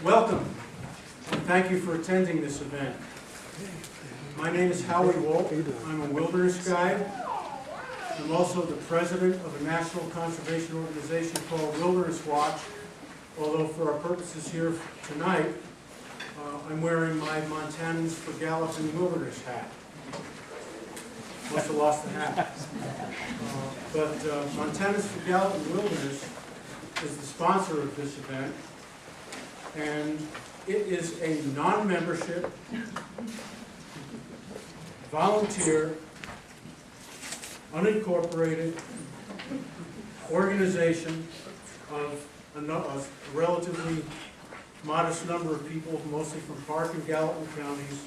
Welcome, and thank you for attending this event. My name is Howie, Wolke. I'm a wilderness guide. I'm also the president of a national conservation organization called Wilderness Watch, although for our purposes here tonight, I'm wearing my Montanans for Gallatin Wilderness hat. Must have lost the hat. But Montanans for Gallatin Wilderness is the sponsor of this event, and it is a non-membership, volunteer, unincorporated organization of a relatively modest number of people, mostly from Park and Gallatin counties,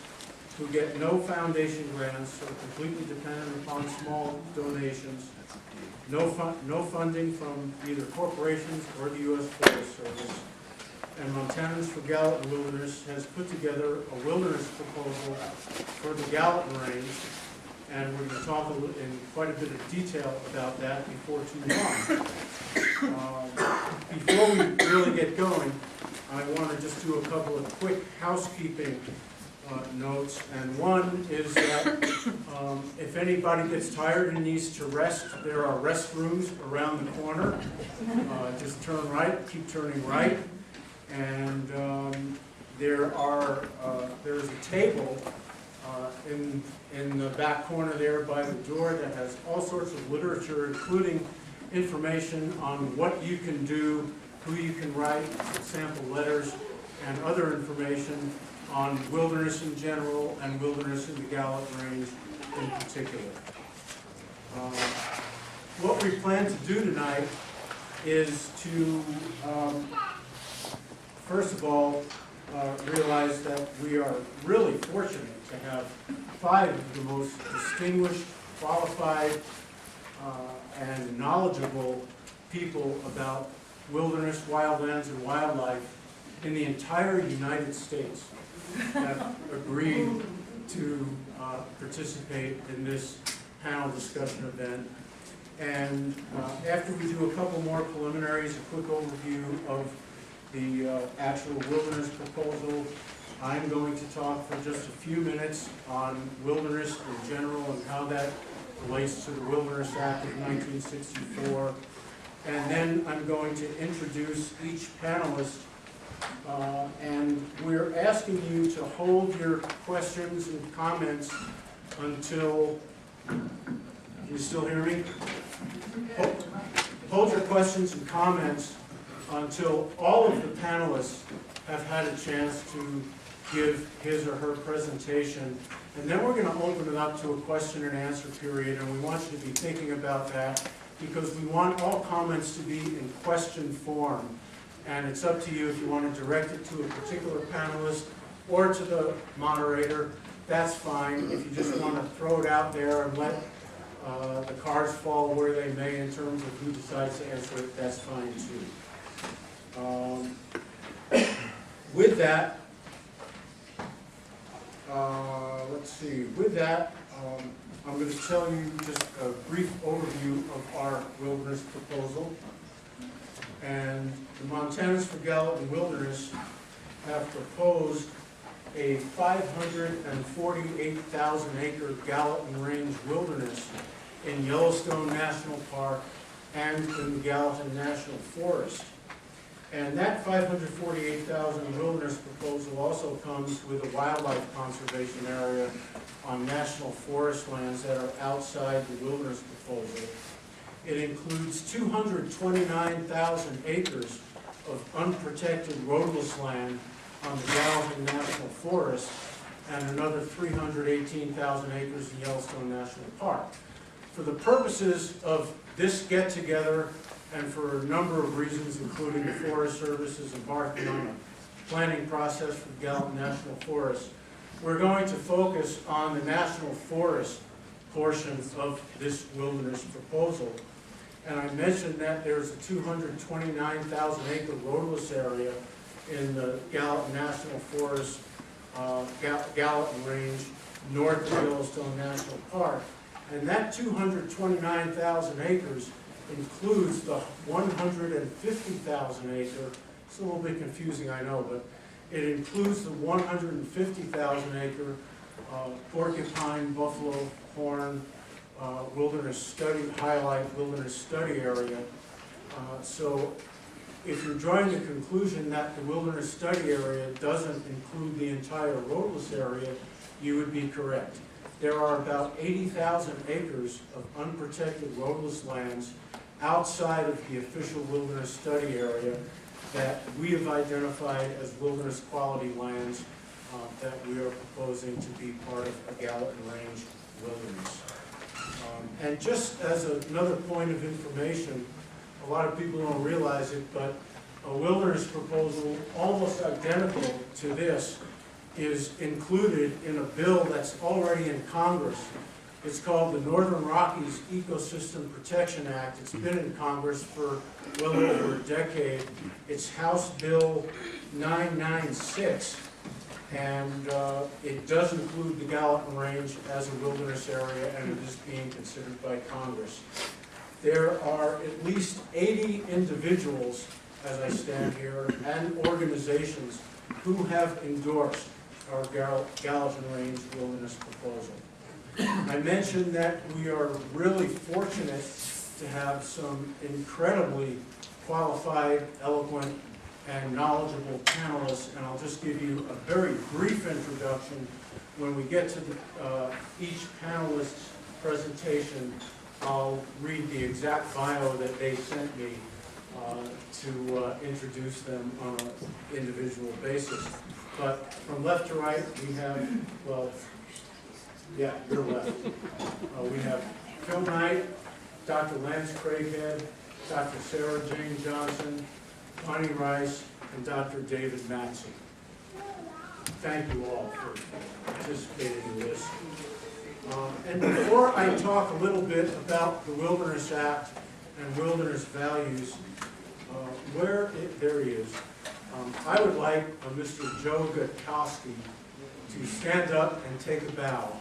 who get no foundation grants, so completely dependent upon small donations, no funding from either corporations or the U.S. Forest Service. And Montanans for Gallatin Wilderness has put together a wilderness proposal for the Gallatin Range, and we're going to talk in quite a bit of detail about that before too long. Before we really get going, I want to just do a couple of quick housekeeping notes, and one is that if anybody gets tired and needs to rest, there are restrooms around the corner. Just turn right, keep turning right, and there's a table in the back corner there by the door that has all sorts of literature, including information on what you can do, who you can write, sample letters, and other information on wilderness in general and wilderness in the Gallatin Range in particular. What we plan to do tonight is to, first of all, realize that we are really fortunate to have 5 of the most distinguished, qualified, and knowledgeable people about wilderness, wildlands, and wildlife in the entire United States have agreed to participate in this panel discussion event. And after we do a couple more preliminaries, a quick overview of the actual wilderness proposal, I'm going to talk for just a few minutes on wilderness in general and how that relates to the Wilderness Act of 1964. And then I'm going to introduce each panelist, and we're asking you to hold your questions and comments until, can you still hear me? Hold your questions and comments until all of the panelists have had a chance to give his or her presentation. And then we're going to open it up to a question and answer period, and we want you to be thinking about that because we want all comments to be in question form. And it's up to you if you want to direct it to a particular panelist or to the moderator, that's fine. If you just want to throw it out there and let the cards fall where they may in terms of who decides to answer it, that's fine too. With that, let's see, I'm going to tell you just a brief overview of our wilderness proposal. And the Montanans for Gallatin Wilderness have proposed a 548,000 acre Gallatin Range Wilderness in Yellowstone National Park and in the Gallatin National Forest. And that 548,000 wilderness proposal also comes with a wildlife conservation area on national forest lands that are outside the wilderness proposal. It includes 229,000 acres of unprotected roadless land on the Gallatin National Forest and another 318,000 acres in Yellowstone National Park. For the purposes of this get-together and for a number of reasons, including the Forest Service is embarking on a planning process for the Gallatin National Forest, we're going to focus on the National Forest portion of this wilderness proposal. And I mentioned that there's a 229,000 acre roadless area in the Gallatin National Forest, Gallatin Range, north of Yellowstone National Park. And that 229,000 acres includes the 150,000 acre, it's a little bit confusing, I know, but It includes the 150,000 acre Porcupine-Buffalo Horn Wilderness Study, Hyalite Wilderness Study area. So if you're drawing the conclusion that the wilderness study area doesn't include the entire roadless area, you would be correct. There are about 80,000 acres of unprotected roadless lands outside of the official wilderness study area that we have identified as wilderness quality lands that we are proposing to be part of a Gallatin Range Wilderness. And just as another point of information, a lot of people don't realize it, but a wilderness proposal almost identical to this is included in a bill that's already in Congress. It's called the Northern Rockies Ecosystem Protection Act. It's been in Congress for well over a decade. It's House Bill 996, and it does include the Gallatin Range as a wilderness area, and it is being considered by Congress. There are at least 80 individuals, as I stand here, and organizations who have endorsed our Gallatin Range Wilderness proposal. I mentioned that we are really fortunate to have some incredibly qualified, eloquent, and knowledgeable panelists, and I'll just give you a very brief introduction. When we get to each panelist's presentation, I'll read the exact bio that they sent me to introduce them on an individual basis. But from left to right, we have, well, yeah, your left. We have Phil Knight, Dr. Lance Craighead, Dr. Sara Jane Johnson, Connie Rice, and Dr. David Mattson. Thank you all for participating in this. And before I talk a little bit about the Wilderness Act and wilderness values, there he is. I would like Mr. Joe Gutkowski to stand up and take a bow.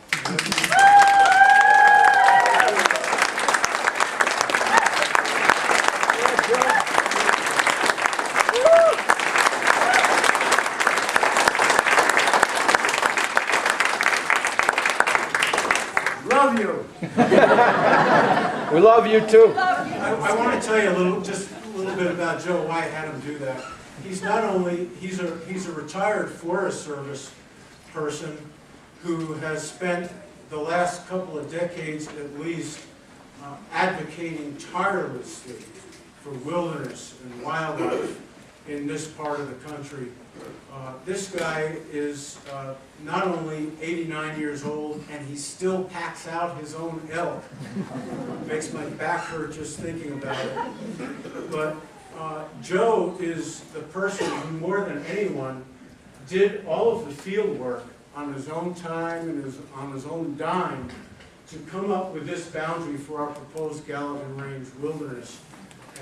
Love you. We love you too. I want to tell you just a little bit about Joe, why I had him do that. He's not only, he's a retired Forest Service person who has spent the last couple of decades at least advocating tirelessly for wilderness and wildlife in this part of the country. This guy is not only 89 years old, and he still packs out his own elk. Makes my back hurt just thinking about it. But Joe is the person who, more than anyone, did all of the field work on his own time and on his own dime to come up with this boundary for our proposed Gallatin Range Wilderness.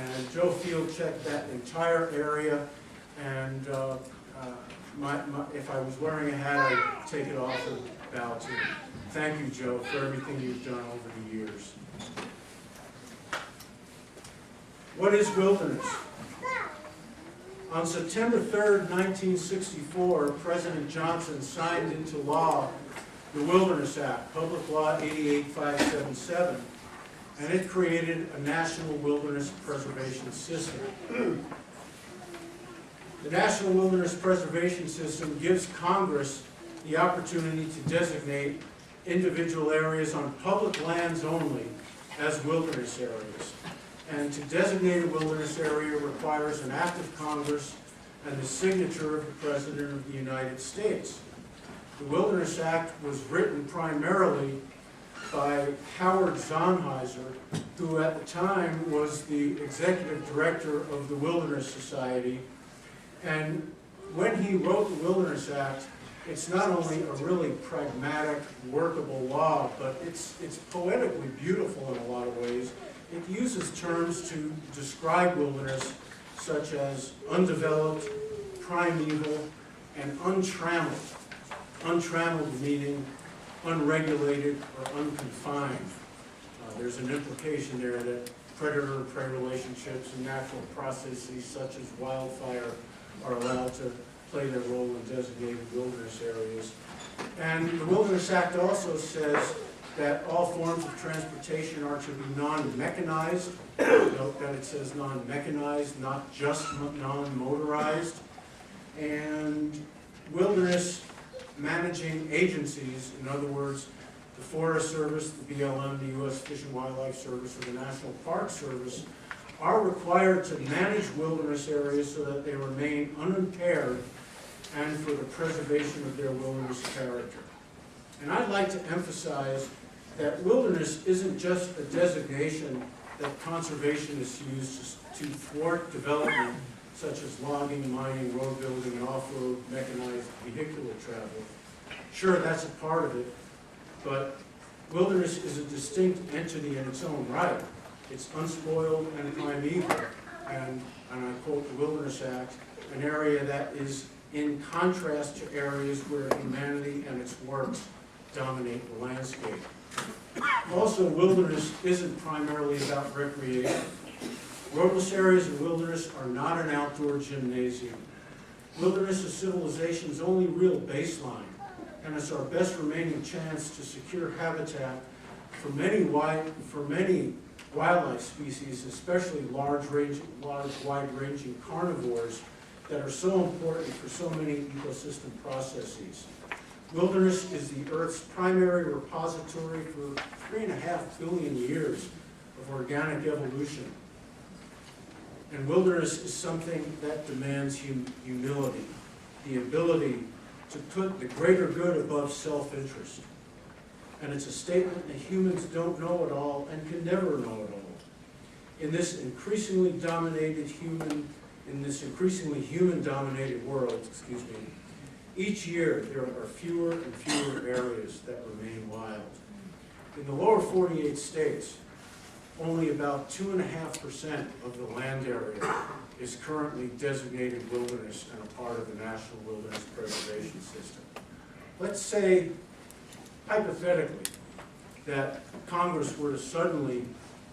And Joe field checked that entire area, and if I was wearing a hat, I'd take it off and bow to him. Thank you, Joe, for everything you've done over the years. What is wilderness? On September 3rd, 1964, President Johnson signed into law the Wilderness Act, Public Law 88577, and it created a national wilderness preservation system. The National Wilderness Preservation System gives Congress the opportunity to designate individual areas on public lands only as wilderness areas. And to designate a wilderness area requires an act of Congress and the signature of the President of the United States. The Wilderness Act was written primarily by Howard Zonheiser, who at the time was the executive director of the Wilderness Society. And when he wrote the Wilderness Act, it's not only a really pragmatic, workable law, but it's poetically beautiful in a lot of ways. It uses terms to describe wilderness such as undeveloped, primeval, and untrammeled. Untrammeled meaning unregulated or unconfined. There's an implication there that predator and prey relationships and natural processes such as wildfire are allowed to play their role in designated wilderness areas. And the Wilderness Act also says that all forms of transportation are to be non-mechanized. Note that it says non-mechanized, not just non-motorized. And wilderness managing agencies, in other words, the Forest Service, the BLM, the U.S. Fish and Wildlife Service, or the National Park Service, are required to manage wilderness areas so that they remain unimpaired and for the preservation of their wilderness character. And I'd like to emphasize that wilderness isn't just a designation that conservationists use to thwart development, such as logging, mining, road building, and off-road mechanized vehicular travel. Sure, that's a part of it, but wilderness is a distinct entity in its own right. It's unspoiled and primeval, and I quote the Wilderness Act, an area that is in contrast to areas where humanity and its works dominate the landscape. Also, wilderness isn't primarily about recreation. Roadless areas in wilderness are not an outdoor gymnasium. Wilderness is civilization's only real baseline, and it's our best remaining chance to secure habitat for many wildlife species, especially large wide-ranging carnivores that are so important for so many ecosystem processes. Wilderness is the Earth's primary repository for 3.5 billion years of organic evolution. And wilderness is something that demands humility, the ability to put the greater good above self-interest. And it's a statement that humans don't know it all and can never know it all. In this increasingly human-dominated world, each year there are fewer and fewer areas that remain wild. In the lower 48 states, only about 2.5% of the land area is currently designated wilderness and a part of the National Wilderness Preservation System. Let's say, hypothetically, that Congress were to suddenly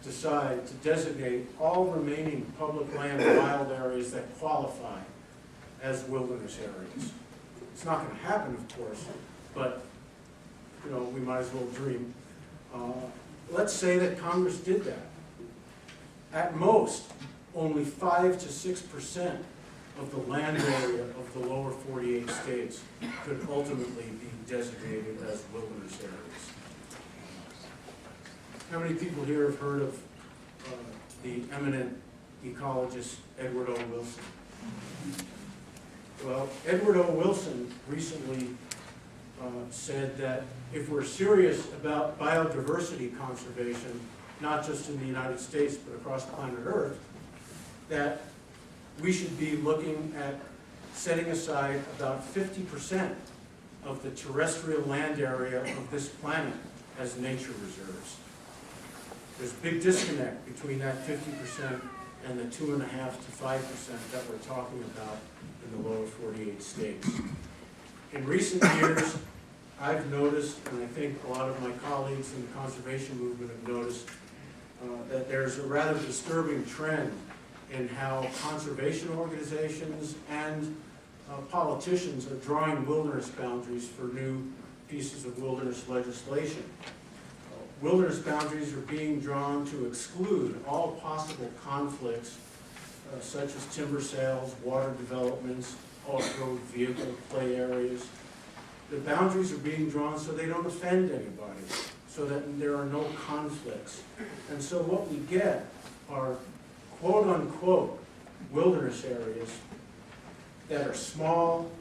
decide to designate all remaining public land and wild areas that qualify as wilderness areas. It's not going to happen, of course, but we might as well dream. Let's say that Congress did that. At most, only 5 to 6% of the land area of the lower 48 states could ultimately be designated as wilderness areas. How many people here have heard of the eminent ecologist Edward O. Wilson? Well, Edward O. Wilson recently said that if we're serious about biodiversity conservation, not just in the United States, but across planet Earth, that we should be looking at setting aside about 50% of the terrestrial land area of this planet as nature reserves. There's a big disconnect between that 50% and the 2.5 to 5% that we're talking about in the lower 48 states. In recent years, I've noticed, and I think a lot of my colleagues in the conservation movement have noticed, that there's a rather disturbing trend in how conservation organizations and politicians are drawing wilderness boundaries for new pieces of wilderness legislation. Wilderness boundaries are being drawn to exclude all possible conflicts, such as timber sales, water developments, off-road vehicle play areas. The boundaries are being drawn so they don't offend anybody, so that there are no conflicts. And so what we get are quote-unquote wilderness areas that are small,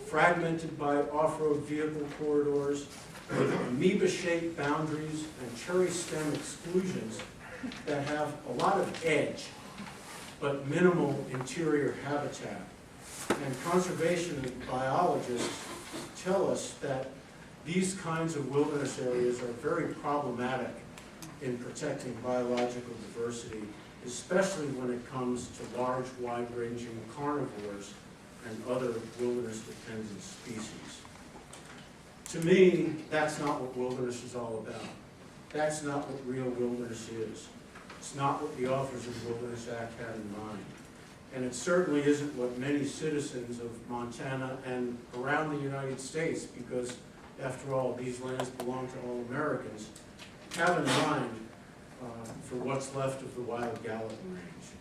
fragmented by off-road vehicle corridors, with amoeba-shaped boundaries and cherry stem exclusions that have a lot of edge, but minimal interior habitat. And conservation biologists tell us that these kinds of wilderness areas are very problematic in protecting biological diversity, especially when it comes to large, wide-ranging carnivores and other wilderness-dependent species. To me, that's not what wilderness is all about. That's not what real wilderness is. It's not what the authors of the Wilderness Act had in mind. And it certainly isn't what many citizens of Montana and around the United States, because after all, these lands belong to all Americans, have in mind for what's left of the wild Gallatin Range.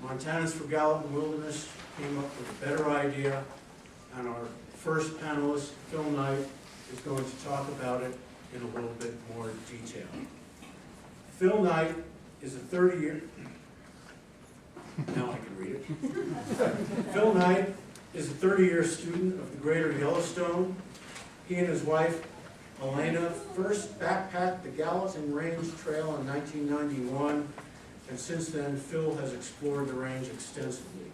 Montanans for Gallatin Wilderness came up with a better idea, and our first panelist, Phil Knight, is going to talk about it in a little bit more detail. Phil Knight is a 30-year... Now I can read it. Phil Knight is a 30-year student of the greater Yellowstone. He and his wife, Elena, first backpacked the Gallatin Range Trail in 1991, and since then, Phil has explored the range extensively.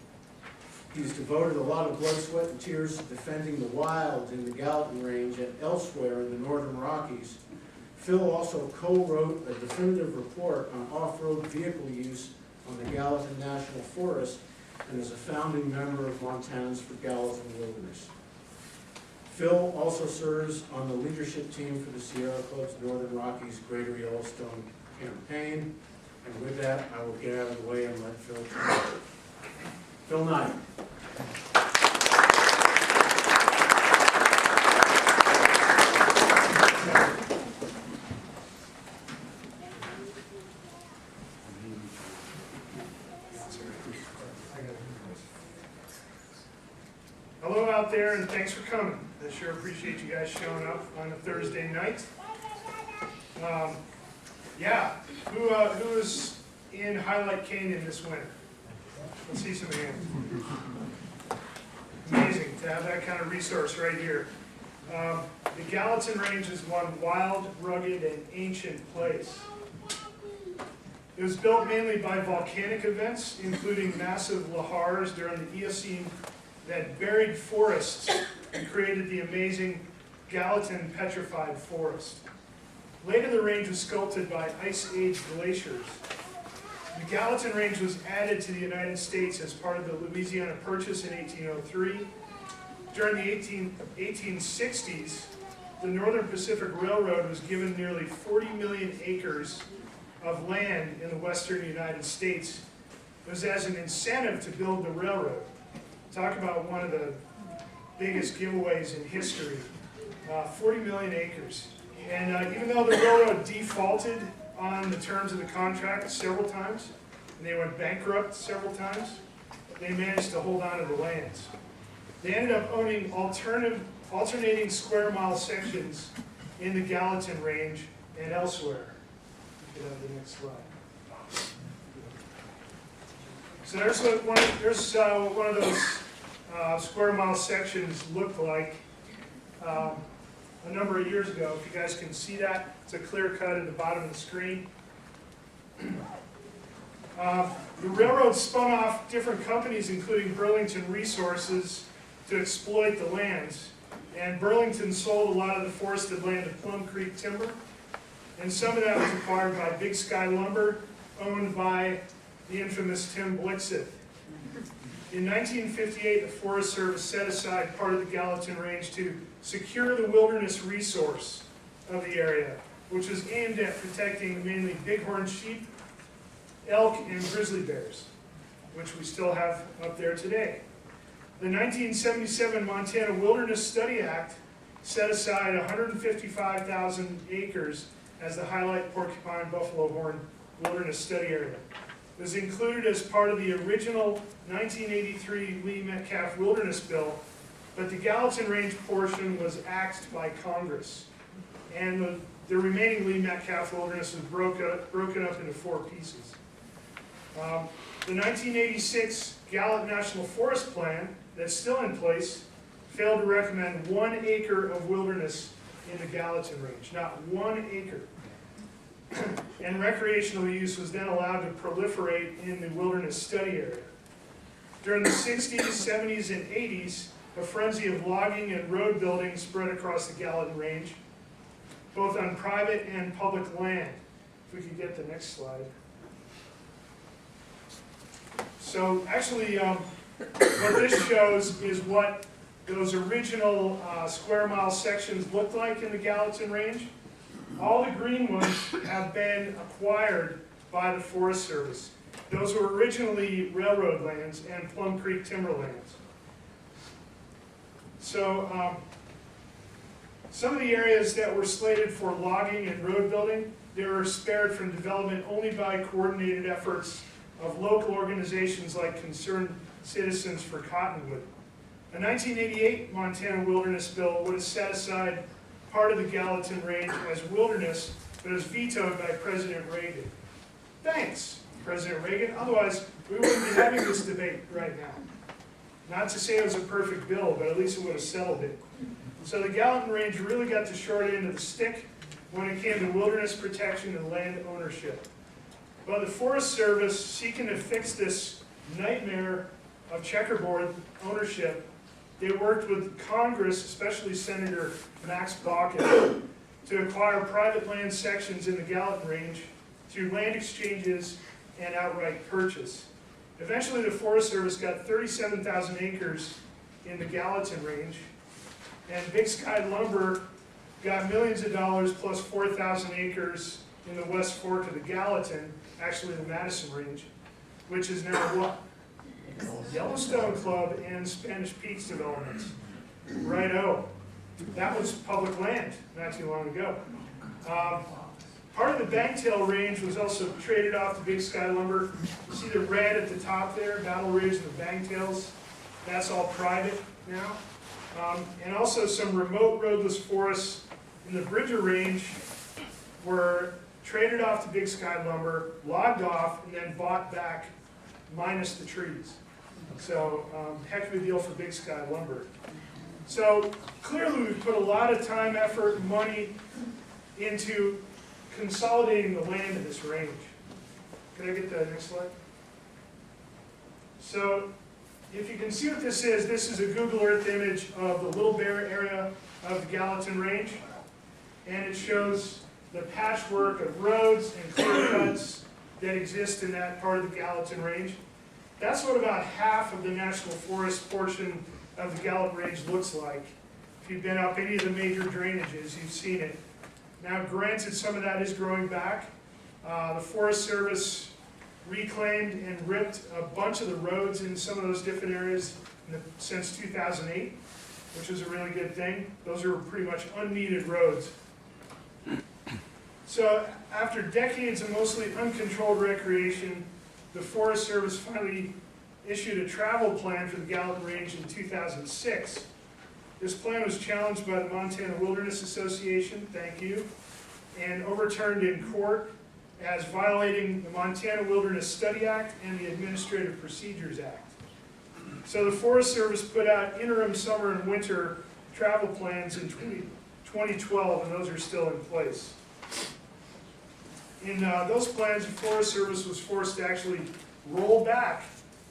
He's devoted a lot of blood, sweat, and tears to defending the wild in the Gallatin Range and elsewhere in the Northern Rockies. Phil also co-wrote a definitive report on off-road vehicle use on the Gallatin National Forest, and is a founding member of Montanans for Gallatin Wilderness. Phil also serves on the leadership team for the Sierra Club's Northern Rockies Greater Yellowstone campaign, and with that, I will get out of the way and let Phil talk. Phil Knight. Hello out there, and thanks for coming. I sure appreciate you guys showing up on a Thursday night. Who is in Highlight Canyon this winter? Let's see some hands. Amazing to have that kind of resource right here. The Gallatin Range is one wild, rugged, and ancient place. It was built mainly by volcanic events, including massive lahars during the Eocene that buried forests and created the amazing Gallatin Petrified Forest. Later, the range was sculpted by Ice Age glaciers. The Gallatin Range was added to the United States as part of the Louisiana Purchase in 1803. During the 1860s, the Northern Pacific Railroad was given nearly 40 million acres of land in the western United States. It was as an incentive to build the railroad. Talk about one of the biggest giveaways in history, 40 million acres. And even though the railroad defaulted on the terms of the contract several times, and they went bankrupt several times, they managed to hold on to the lands. They ended up owning alternating square mile sections in the Gallatin Range and elsewhere. You can have the next slide. So there's one of those square mile sections looked like a number of years ago. If you guys can see that, it's a clear cut at the bottom of the screen. The railroad spun off different companies, including Burlington Resources, to exploit the lands. And Burlington sold a lot of the forested land to Plum Creek Timber. And some of that was acquired by Big Sky Lumber, owned by the infamous Tim Blixith. In 1958, the Forest Service set aside part of the Gallatin Range to secure the wilderness resource of the area, which was aimed at protecting mainly bighorn sheep, elk, and grizzly bears, which we still have up there today. The 1977 Montana Wilderness Study Act set aside 155,000 acres as the Hyalite-Porcupine-Buffalo horn wilderness study area. It was included as part of the original 1983 Lee Metcalf Wilderness Bill, but the Gallatin Range portion was axed by Congress. And the remaining Lee Metcalf Wilderness was broken up into 4 pieces. The 1986 Gallatin National Forest Plan, that's still in place, failed to recommend 1 acre of wilderness in the Gallatin Range, not 1 acre. And recreational use was then allowed to proliferate in the wilderness study area. During the 60s, 70s, and 80s, a frenzy of logging and road building spread across the Gallatin Range, both on private and public land. If we could get the next slide. So actually, what this shows is what those original square mile sections looked like in the Gallatin Range. All the green ones have been acquired by the Forest Service. Those were originally railroad lands and Plum Creek timberlands. So some of the areas that were slated for logging and road building, they were spared from development only by coordinated efforts of local organizations like Concerned Citizens for Cottonwood. A 1988 Montana Wilderness Bill would have set aside part of the Gallatin Range as wilderness, but it was vetoed by President Reagan. Thanks, President Reagan. Otherwise, we wouldn't be having this debate right now. Not to say it was a perfect bill, but at least it would have settled it. So the Gallatin Range really got the short end of the stick when it came to wilderness protection and land ownership. But the Forest Service, seeking to fix this nightmare of checkerboard ownership, they worked with Congress, especially Senator Max Bakken, to acquire private land sections in the Gallatin Range through land exchanges and outright purchase. Eventually, the Forest Service got 37,000 acres in the Gallatin Range, and Big Sky Lumber got millions of dollars plus 4,000 acres in the West Fork of the Gallatin, actually the Mattson Range, which is now what? Yellowstone Club and Spanish Peaks developments. Right-o. That was public land not too long ago. Part of the Bangtail Range was also traded off to Big Sky Lumber. You see the red at the top there, Battle Ridge and the Bangtails. That's all private now. And also some remote roadless forests in the Bridger Range were traded off to Big Sky Lumber, logged off, and then bought back minus the trees. So heck of a deal for Big Sky Lumber. So clearly we've put a lot of time, effort, and money into consolidating the land in this range. Can I get the next slide? So if you can see what this is a Google Earth image of the Little Bear area of the Gallatin Range. And it shows the patchwork of roads and clear cuts that exist in that part of the Gallatin Range. That's what about half of the National Forest portion of the Gallatin Range looks like. If you've been up any of the major drainages, you've seen it. Now, granted, some of that is growing back. The Forest Service reclaimed and ripped a bunch of the roads in some of those different areas since 2008, which is a really good thing. Those are pretty much unneeded roads. So after decades of mostly uncontrolled recreation, the Forest Service finally issued a travel plan for the Gallatin Range in 2006. This plan was challenged by the Montana Wilderness Association, thank you, and overturned in court as violating the Montana Wilderness Study Act and the Administrative Procedures Act. So the Forest Service put out interim summer and winter travel plans in 2012, and those are still in place. In those plans, the Forest Service was forced to actually roll back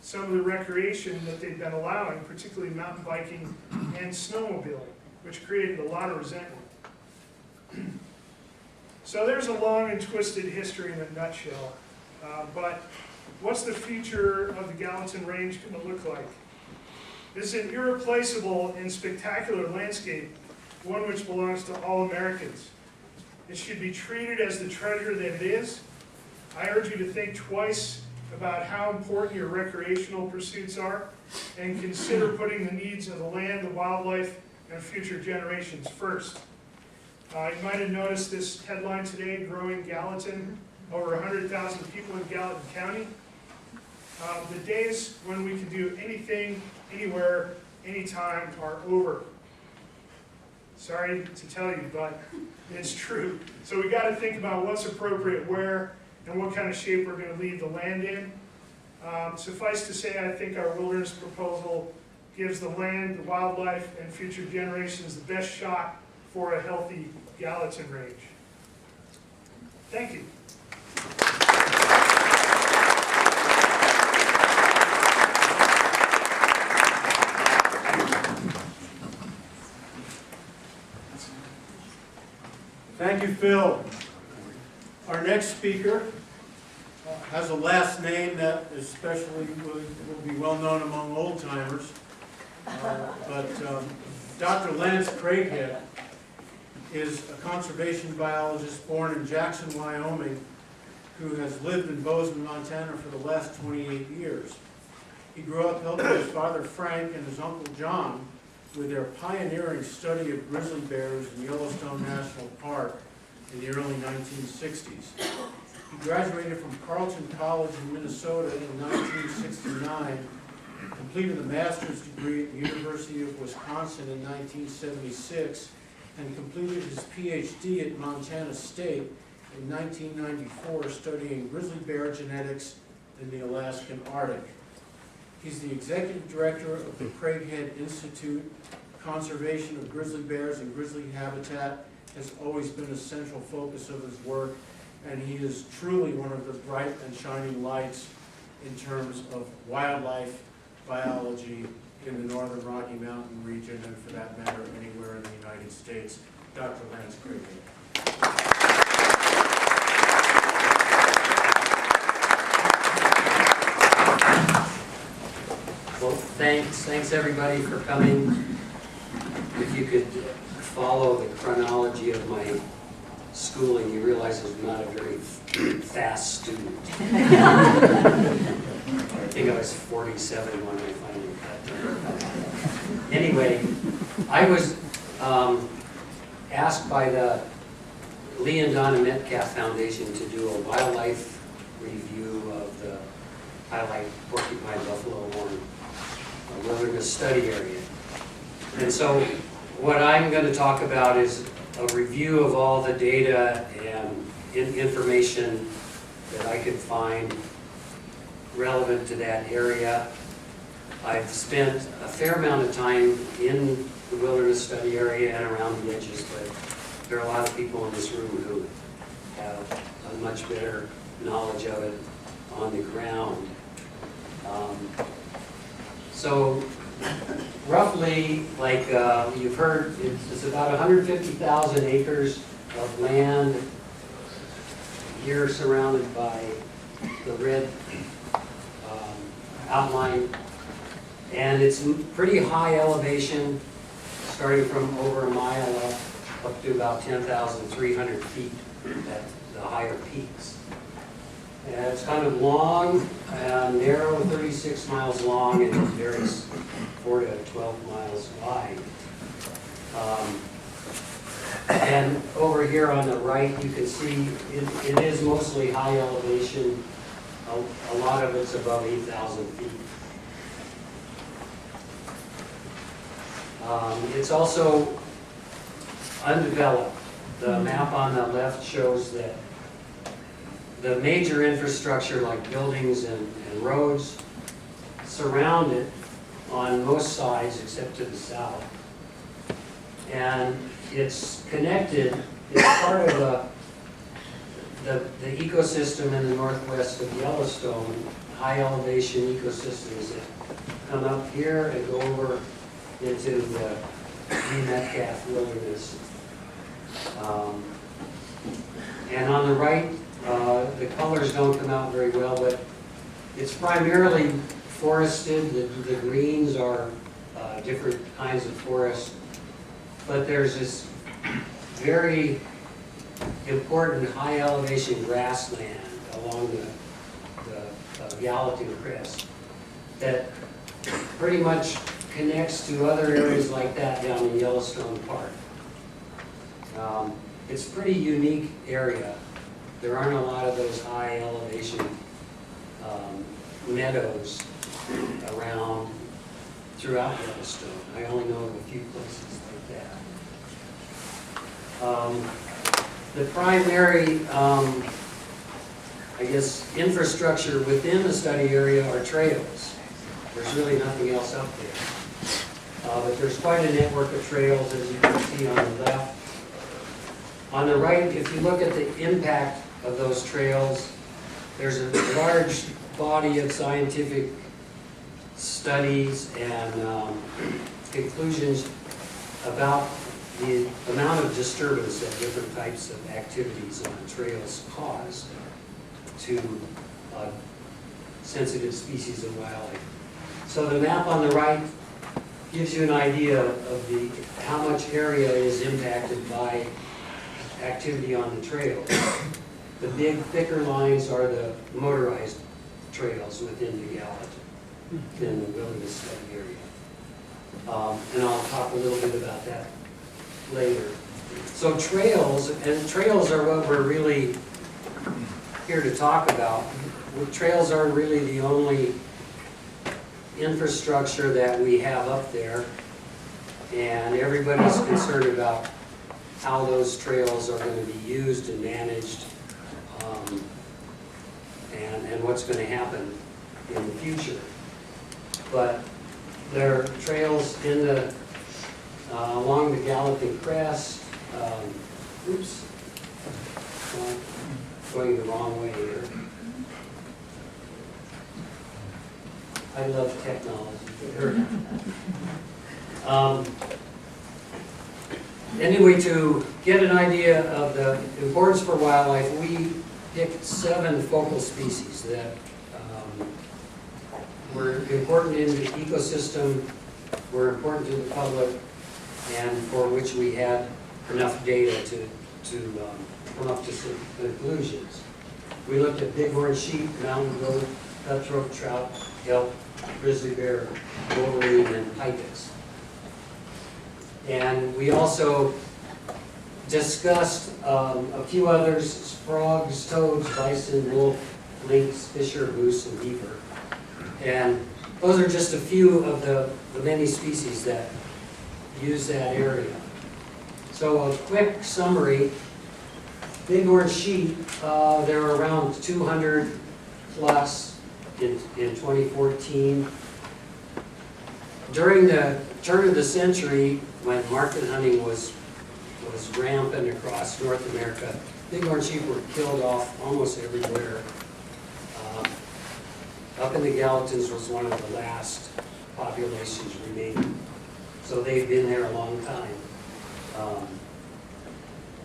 some of the recreation that they'd been allowing, particularly mountain biking and snowmobiling, which created a lot of resentment. So there's a long and twisted history in a nutshell. But what's the future of the Gallatin Range going to look like? This is an irreplaceable and spectacular landscape, one which belongs to all Americans. It should be treated as the treasure that it is. I urge you to think twice about how important your recreational pursuits are and consider putting the needs of the land, the wildlife, and future generations first. You might have noticed this headline today, Growing Gallatin, over 100,000 people in Gallatin County. The days when we can do anything, anywhere, anytime are over. Sorry to tell you, but it's true. So we got to think about what's appropriate where and what kind of shape we're going to leave the land in. Suffice to say, I think our wilderness proposal gives the land, the wildlife, and future generations the best shot for a healthy Gallatin Range. Thank you. Thank you, Phil. Our next speaker has a last name that especially will be well known among old timers. Dr. Lance Craighead is a conservation biologist born in Jackson, Wyoming, who has lived in Bozeman, Montana for the last 28 years. He grew up helping his father Frank and his uncle John with their pioneering study of grizzly bears in Yellowstone National Park in the early 1960s. He graduated from Carleton College in Minnesota in 1969, completed a master's degree at the University of Wisconsin in 1976, and completed his PhD at Montana State in 1994, studying grizzly bear genetics in the Alaskan Arctic. He's the executive director of the Craighead Institute. Conservation of grizzly bears and grizzly habitat has always been a central focus of his work, and he is truly one of the bright and shining lights in terms of wildlife biology in the northern Rocky Mountain region, and for that matter, anywhere in the United States. Dr. Lance Craighead. Well, thanks everybody for coming. If you could follow the chronology of my schooling, you realize I'm not a very fast student. I think I was 47 when I finally got there. Anyway, I was asked by the Lee and Donna Metcalf Foundation to do a wildlife review of the Hyalite-Porcupine-Buffalo Wilderness study area. And so what I'm going to talk about is a review of all the data and information that I could find relevant to that area. I've spent a fair amount of time in the wilderness study area and around the edges, but there are a lot of people in this room who have a much better knowledge of it on the ground. So roughly, like you've heard, it's about 150,000 acres of land here surrounded by the red outline. And it's pretty high elevation, starting from over a mile up to about 10,300 feet at the higher peaks. And it's kind of long, narrow, 36 miles long, and it varies 4 to 12 miles wide. And over here on the right, you can see it is mostly high elevation. A lot of it's above 8,000 feet. It's also undeveloped. The map on the left shows that the major infrastructure like buildings and roads surround it on most sides except to the south. And it's connected, it's part of the ecosystem in the northwest of Yellowstone, high elevation ecosystems that come up here and go over into the Lee Metcalf Wilderness. And on the right, the colors don't come out very well, but it's primarily forested. The greens are different kinds of forest. But there's this very important high elevation grassland along the Gallatin Crest that pretty much connects to other areas like that down in Yellowstone Park. It's a pretty unique area. There aren't a lot of those high elevation meadows around throughout Yellowstone. I only know of a few places like that. The primary, I guess, infrastructure within the study area are trails. There's really nothing else up there. But there's quite a network of trails, as you can see on the left. On the right, if you look at the impact of those trails, there's a large body of scientific studies and conclusions about the amount of disturbance that different types of activities on trails cause to sensitive species of wildlife. So the map on the right gives you an idea of how much area is impacted by activity on the trails. The big thicker lines are the motorized trails within the Gallatin, in the wilderness study area. And I'll talk a little bit about that later. So trails are what we're really here to talk about. Trails aren't really the only infrastructure that we have up there, and everybody's concerned about how those trails are going to be used and managed, and what's going to happen in the future. But there are trails in the along the Gallatin Crest. Oops, going the wrong way here. I love technology. Anyway, to get an idea of the importance for wildlife, we picked 7 focal species that were important in the ecosystem, were important to the public, and for which we had enough data to come up to some conclusions. We looked at bighorn sheep, mountain goat, cutthroat trout, elk, grizzly bear, Wolverine, and picus. And we also discussed a few others: frogs, toads, bison, wolf, lynx, fisher, moose, and beaver. And those are just a few of the many species that use that area. So a quick summary: bighorn sheep, there were around 200 plus in 2014. During the turn of the century, when market hunting was rampant across North America, bighorn sheep were killed off almost everywhere. Up in the Gallatins was one of the last populations remaining. So they've been there a long time.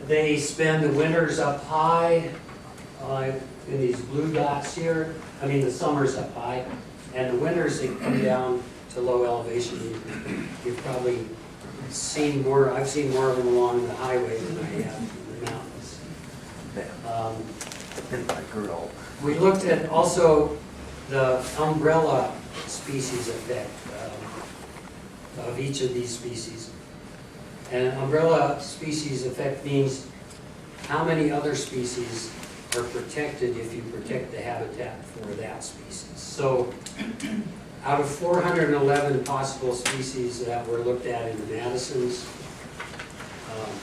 They spend the winters up high in these blue dots here. I mean, the summers up high, and the winters they come down to low elevation. You've probably seen more. I've seen more of them along the highway than I have in the mountains. We looked at also the umbrella species effect of each of these species. And umbrella species effect means how many other species are protected if you protect the habitat for that species. So out of 411 possible species that were looked at in the Mattsons,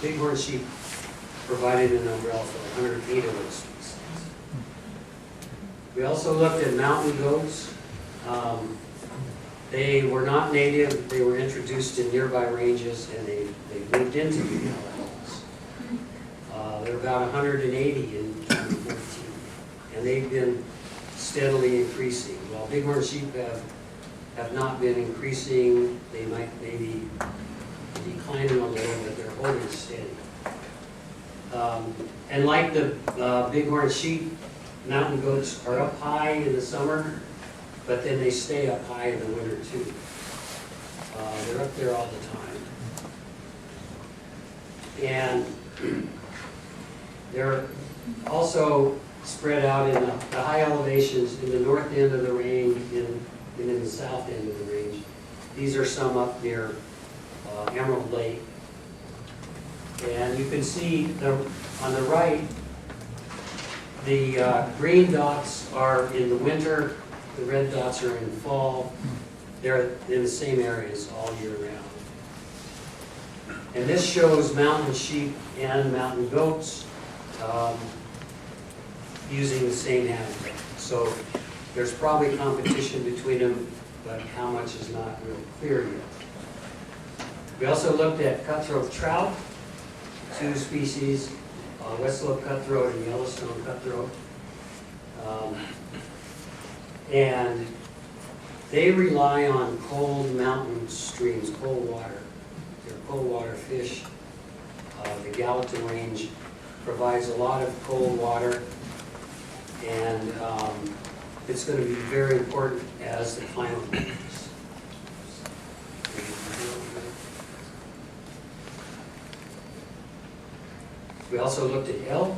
bighorn sheep provided an umbrella for 108 of those species. We also looked at mountain goats. They were not native, they were introduced in nearby ranges, and they moved into the Gallatins. There were about 180 in 2014, and they've been steadily increasing. While bighorn sheep have not been increasing, they might maybe be declining a little, but they're holding steady. And like the bighorn sheep, mountain goats are up high in the summer, but then they stay up high in the winter too. They're up there all the time. And they're also spread out in the high elevations in the north end of the range and in the south end of the range. These are some up near Emerald Lake. And you can see on the right, the green dots are in the winter, the red dots are in fall. They're in the same areas all year round. And this shows mountain sheep and mountain goats using the same habitat. So there's probably competition between them, but how much is not real clear yet. We also looked at cutthroat trout, 2 species, West Slope cutthroat and Yellowstone cutthroat. And they rely on cold mountain streams, cold water. They're cold water fish. The Gallatin Range provides a lot of cold water, and it's going to be very important as the climate moves. We also looked at elk.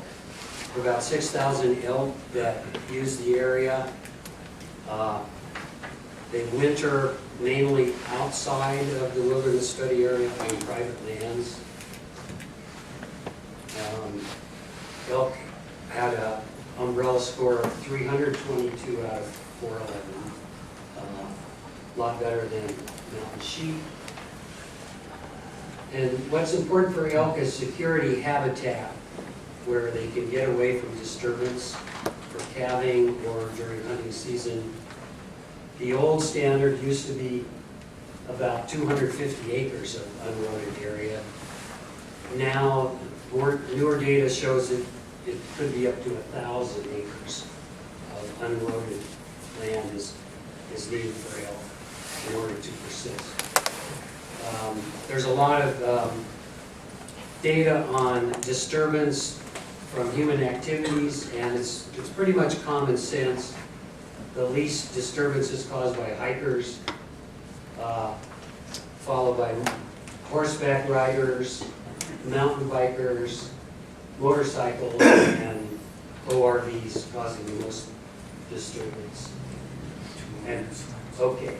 about 6,000 elk that use the area. They winter mainly outside of the wilderness study area on private lands. Elk had an umbrella score of 322 out of 411. A lot better than mountain sheep. And what's important for elk is security habitat, where they can get away from disturbance for calving or during hunting season. The old standard used to be about 250 acres of unroaded area. Now, newer data shows that it could be up to 1,000 acres of unroaded land is needed for elk in order to persist. There's a lot of data on disturbance from human activities, and it's pretty much common sense. The least disturbance is caused by hikers, followed by horseback riders, mountain bikers, motorcycles, and ORVs causing the most disturbance. And, okay,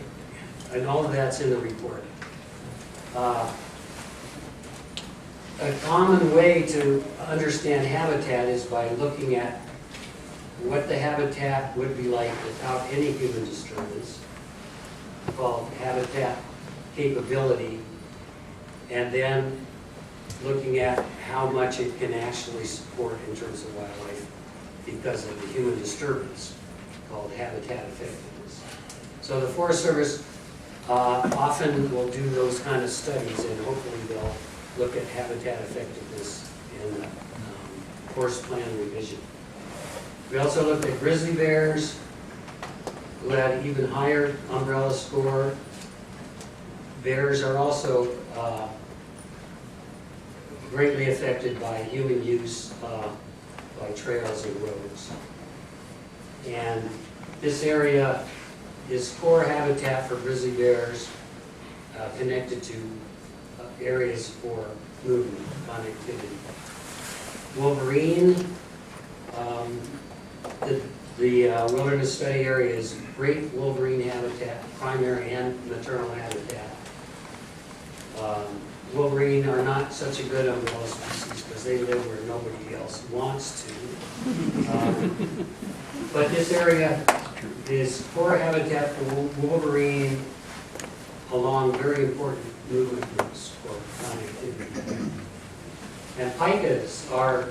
and all of that's in the report. A common way to understand habitat is by looking at what the habitat would be like without any human disturbance, called habitat capability, and then looking at how much it can actually support in terms of wildlife because of the human disturbance, called habitat effectiveness. So the Forest Service often will do those kind of studies, and hopefully they'll look at habitat effectiveness in the forest plan revision. We also looked at grizzly bears, who had even higher umbrella score. Bears are also greatly affected by human use by trails and roads. And this area is core habitat for grizzly bears, connected to areas for movement, connectivity. Wolverine, the wilderness study area is great wolverine habitat, primary and maternal habitat. Wolverine are not such a good umbrella species because they live where nobody else wants to. But this area is core habitat for wolverine along very important movement routes for connectivity. And pikas are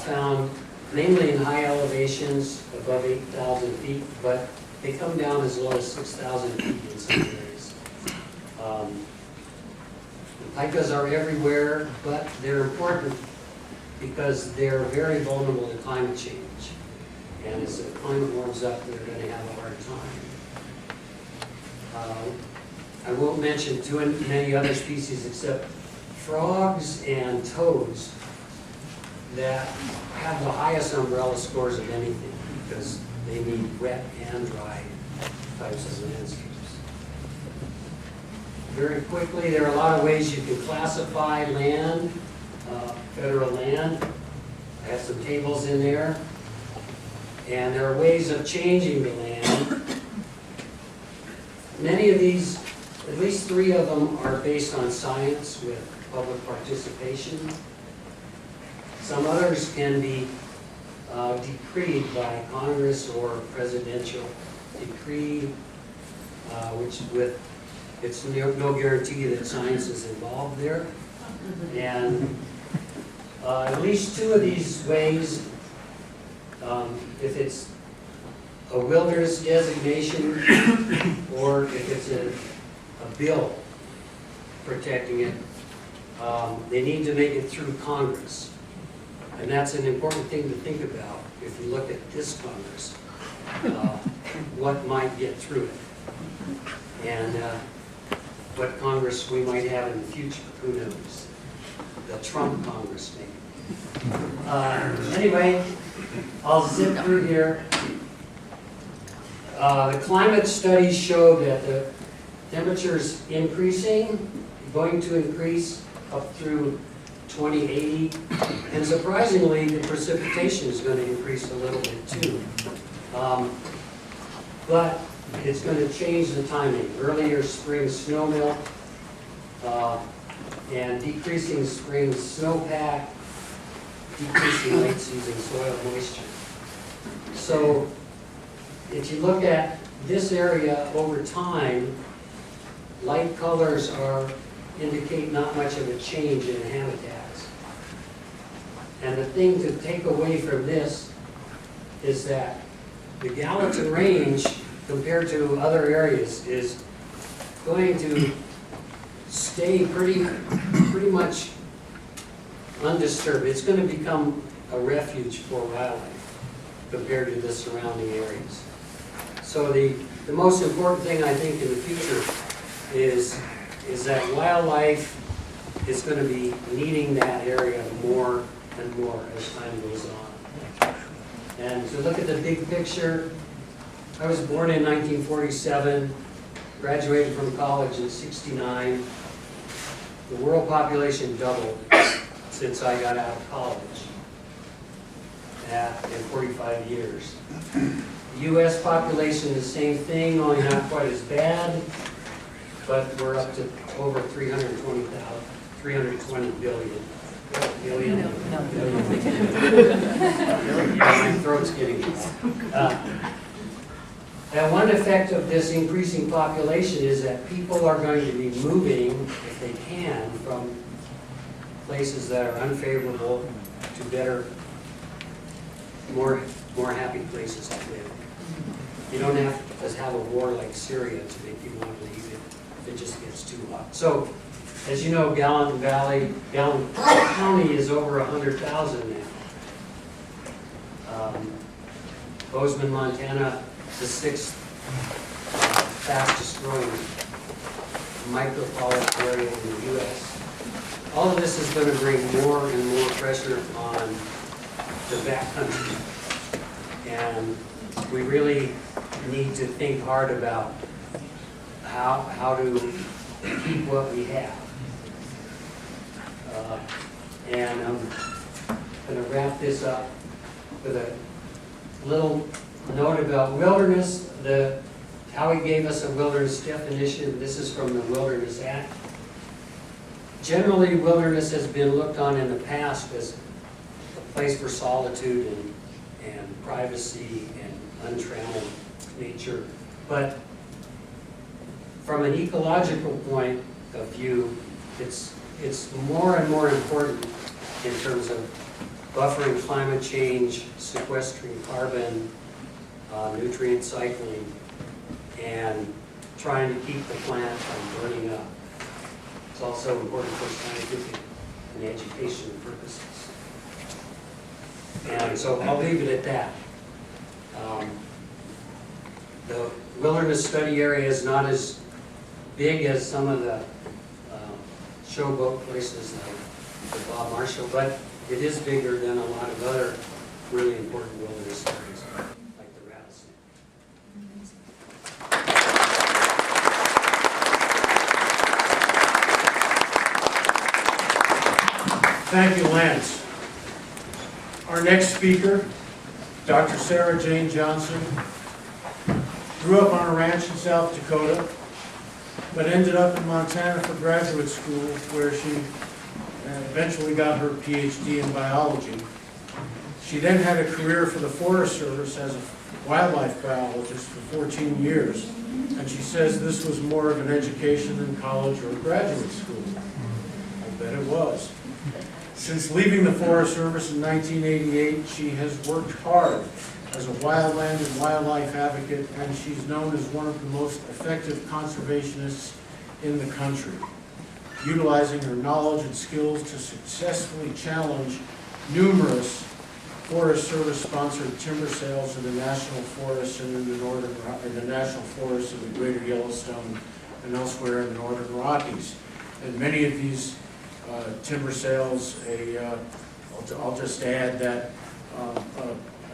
found mainly in high elevations above 8,000 feet, but they come down as low as 6,000 feet in some areas. Pikas are everywhere, but they're important because they're very vulnerable to climate change. And as the climate warms up, they're going to have a hard time. I won't mention too many other species except frogs and toads that have the highest umbrella scores of anything because they need wet and dry types of landscapes. Very quickly, there are a lot of ways you can classify land, federal land. I have some tables in there. And there are ways of changing the land. Many of these, at least 3 of them, are based on science with public participation. Some others can be decreed by Congress or presidential decree, which with it's no guarantee that science is involved there. And at least 2 of these ways, if it's a wilderness designation or if it's a bill protecting it, they need to make it through Congress. And that's an important thing to think about if you look at this Congress, what might get through it. And what Congress we might have in the future, who knows? The Trump Congress maybe. Anyway, I'll zip through here. The climate studies show that the temperature's increasing, going to increase up through 2080. And surprisingly, the precipitation is going to increase a little bit too. But it's going to change the timing. Earlier spring snowmelt and decreasing spring snowpack, decreasing late season soil moisture. So if you look at this area over time, light colors indicate not much of a change in habitats. And the thing to take away from this is that the Gallatin Range, compared to other areas, is going to stay pretty much undisturbed. It's going to become a refuge for wildlife compared to the surrounding areas. So the most important thing I think in the future is that wildlife is going to be needing that area more and more as time goes on. And to look at the big picture, I was born in 1947, graduated from college in '69. The world population doubled since I got out of college in 45 years. The U.S. population, the same thing, only not quite as bad, but we're up to over 320 billion. Billion? No. My throat's getting and one effect of this increasing population is that people are going to be moving, if they can, from places that are unfavorable to better, more happy places to live. You don't have to have a war like Syria to make people want to leave if it just gets too hot. So, as you know, Gallatin County is over 100,000 now. Bozeman, Montana, the 6th fastest growing micropolitan area in the U.S. All of this is going to bring more and more pressure on the backcountry. And we really need to think hard about how to keep what we have. And I'm going to wrap this up with a little note about wilderness. Howie gave us a wilderness definition. This is from the Wilderness Act. Generally, wilderness has been looked on in the past as a place for solitude and privacy and untrammeled nature. But from an ecological point of view, it's more and more important in terms of buffering climate change, sequestering carbon, nutrient cycling, and trying to keep the plant from burning up. It's also important for scientific and educational purposes. And so I'll leave it at that. The wilderness study area is not as big as some of the showboat places like the Bob Marshall, but it is bigger than a lot of other really important wilderness areas, like the rattlesnake. Thank you, Lance. Our next speaker, Dr. Sara Jane Johnson, grew up on a ranch in South Dakota, but ended up in Montana for graduate school, where she eventually got her PhD in biology. She then had a career for the Forest Service as a wildlife biologist for 14 years, and she says this was more of an education than college or graduate school. I bet it was. Since leaving the Forest Service in 1988, she has worked hard as a wildland and wildlife advocate, and she's known as one of the most effective conservationists in the country, utilizing her knowledge and skills to successfully challenge numerous Forest Service-sponsored timber sales in the National Forest and in the National Forest of the Greater Yellowstone and elsewhere in the Northern Rockies. And many of these timber sales, I'll just add that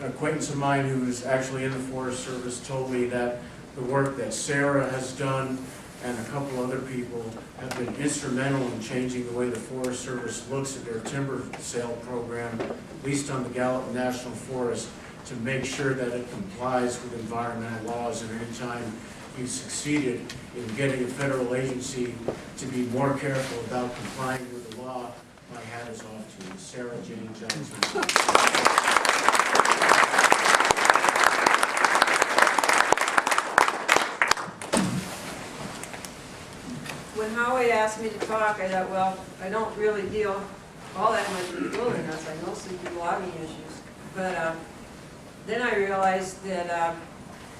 an acquaintance of mine who is actually in the Forest Service told me that the work that Sara has done and a couple other people have been instrumental in changing the way the Forest Service looks at their timber sale program, at least on the Gallatin National Forest, to make sure that it complies with environmental laws. And anytime you've succeeded in getting a federal agency to be more careful about complying with the law, my hat is off to you. Sara Jane Johnson. When Howie asked me to talk, I thought, well, I don't really deal all that much with the wilderness. I mostly do logging issues. But then I realized that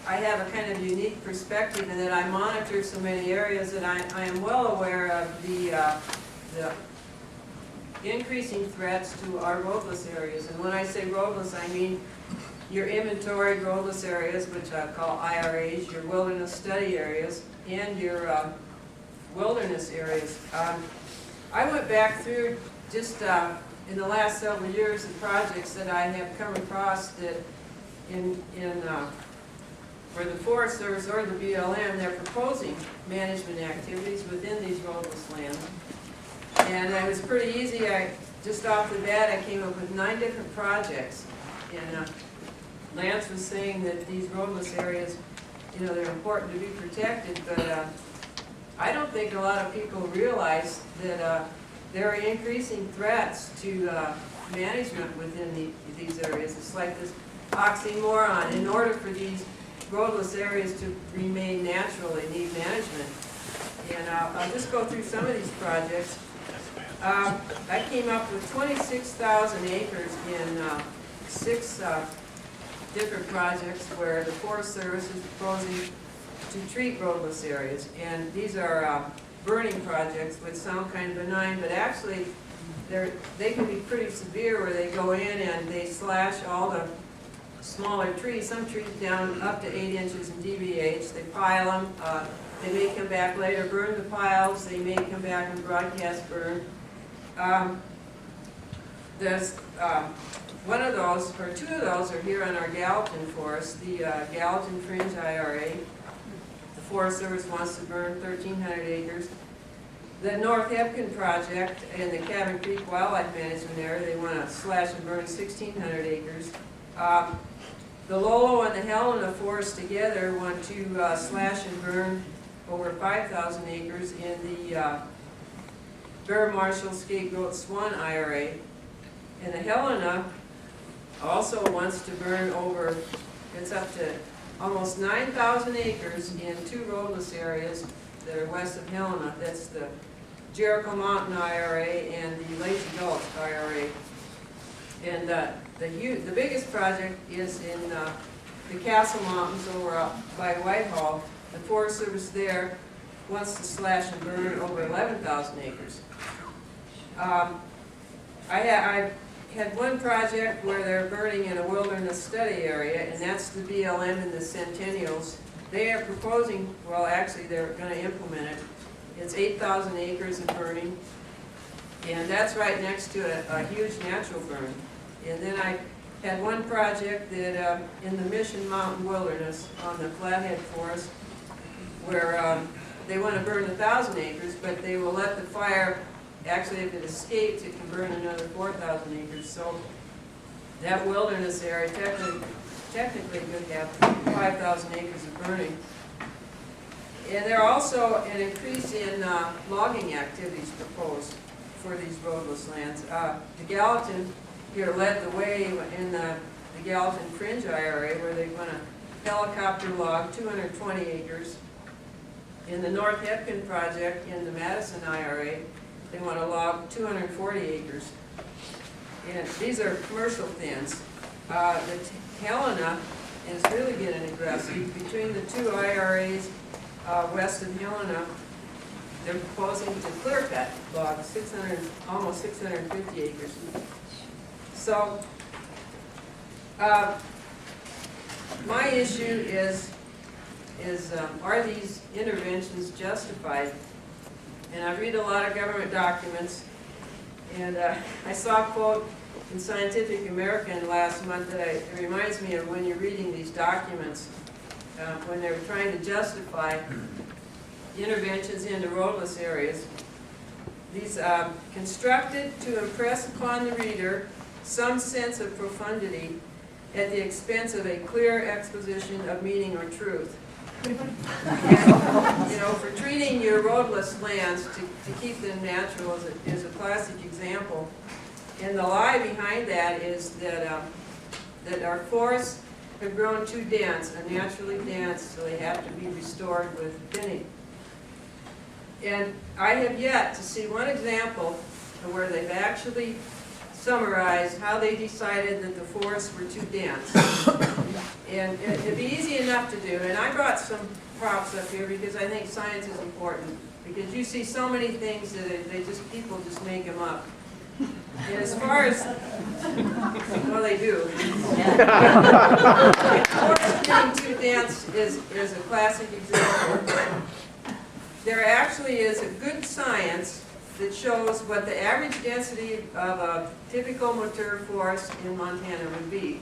I have a kind of unique perspective in that I monitor so many areas that I am well aware of the increasing threats to our roadless areas. And when I say roadless, I mean your inventory roadless areas, which I call IRAs, your wilderness study areas, and your wilderness areas. I went back through just in the last several years the projects that I have come across that for the Forest Service or the BLM, they're proposing management activities within these roadless lands. And it was pretty easy. Just off the bat, I came up with 9 different projects. And Lance was saying that these roadless areas, you know, they're important to be protected, but I don't think a lot of people realize that there are increasing threats to management within these areas. It's like this oxymoron. In order for these roadless areas to remain natural, they need management. And I'll just go through some of these projects. I came up with 26,000 acres in 6 different projects where the Forest Service is proposing to treat roadless areas. And these are burning projects, which sound kind of benign, but actually they can be pretty severe, where they go in and they slash all the smaller trees, some trees down up to 8 inches in DBH. They pile them. They may come back later, burn the piles. They may come back and broadcast burn. There's one of those, or 2 of those, are here on our Gallatin forest, the Gallatin Fringe IRA. The Forest Service wants to burn 1,300 acres. The North Hepkin project in the Cabin Creek Wildlife Management Area, they want to slash and burn 1,600 acres. The Lolo and the Helena Forest together want to slash and burn over 5,000 acres in the Bear Marshal Scapegoat Swan IRA. And the Helena also wants to burn over, it's up to almost 9,000 acres in 2 roadless areas that are west of Helena. That's the Jericho Mountain IRA and the Lazy Gulch IRA. And the biggest project is in the Castle Mountains over by Whitehall. The Forest Service there wants to slash and burn over 11,000 acres. I had one project where they're burning in a wilderness study area, and that's the BLM and the Centennials. They are proposing, well, actually they're going to implement it. It's 8,000 acres of burning, and that's right next to a huge natural burn. And then I had one project that in the Mission Mountain Wilderness on the Flathead Forest, where they want to burn 1,000 acres, but they will let the fire, actually if it escapes, it can burn another 4,000 acres. So that wilderness area technically could have 5,000 acres of burning. And there are also an increase in logging activities proposed for these roadless lands. The Gallatin here led the way in the Gallatin Fringe IRA, where they want to helicopter log 220 acres. In the North Hepkin project in the Mattson IRA, they want to log 240 acres. And these are commercial thins. The Helena is really getting aggressive. Between the 2 IRAs west of Helena, they're proposing to clear cut log almost 650 acres. So my issue is are these interventions justified? And I read a lot of government documents, and I saw a quote in Scientific American last month that it reminds me of when you're reading these documents, when they're trying to justify interventions into roadless areas. These constructed to impress upon the reader some sense of profundity at the expense of a clear exposition of meaning or truth. And, for treating your roadless lands to keep them natural is a classic example. And the lie behind that is that our forests have grown too dense, unnaturally dense, so they have to be restored with thinning. And I have yet to see one example where they've actually summarized how they decided that the forests were too dense. And it'd be easy enough to do, and I brought some props up here because I think science is important, because you see so many things that people just make them up. And as far as, well, they do. Forest being too dense is a classic example. There actually is a good science that shows what the average density of a typical mature forest in Montana would be.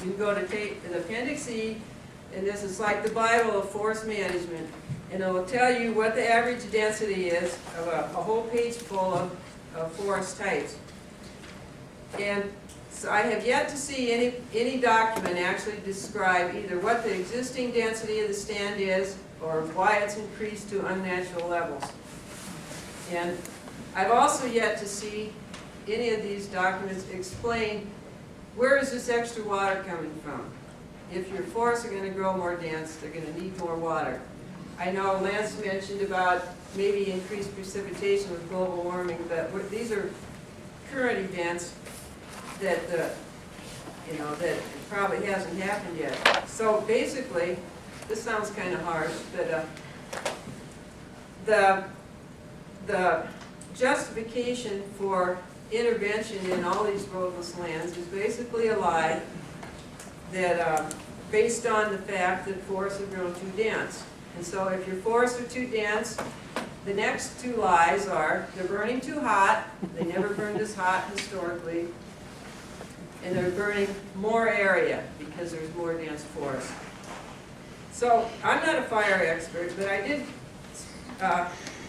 You can go to the Appendix E, and this is like the Bible of forest management, and it will tell you what the average density is of a whole page full of forest types. And so I have yet to see any document actually describe either what the existing density of the stand is or why it's increased to unnatural levels. And I've also yet to see any of these documents explain where is this extra water coming from. If your forests are going to grow more dense, they're going to need more water. I know Lance mentioned about maybe increased precipitation with global warming, but these are current events that that probably hasn't happened yet. So basically, this sounds kind of harsh, but the justification for intervention in all these roadless lands is basically a lie that based on the fact that forests have grown too dense. And so if your forests are too dense, the next two lies are they're burning too hot, they never burned as hot historically, and they're burning more area because there's more dense forest. So I'm not a fire expert, but I did,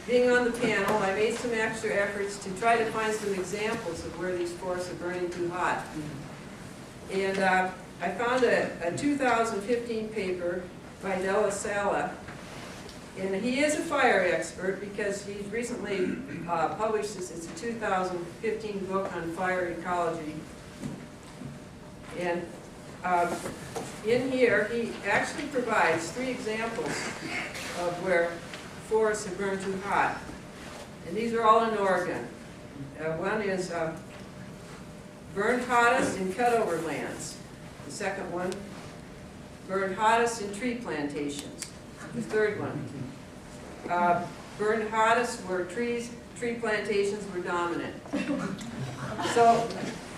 being on the panel, I made some extra efforts to try to find some examples of where these forests are burning too hot. And I found a 2015 paper by Sara, and he is a fire expert because he's recently published this. It's a 2015 book on fire ecology. And in here, he actually provides 3 examples of where forests have burned too hot. And these are all in Oregon. One is burned hottest in cutover lands. The second one, burned hottest in tree plantations. The third one, burned hottest where tree plantations were dominant. So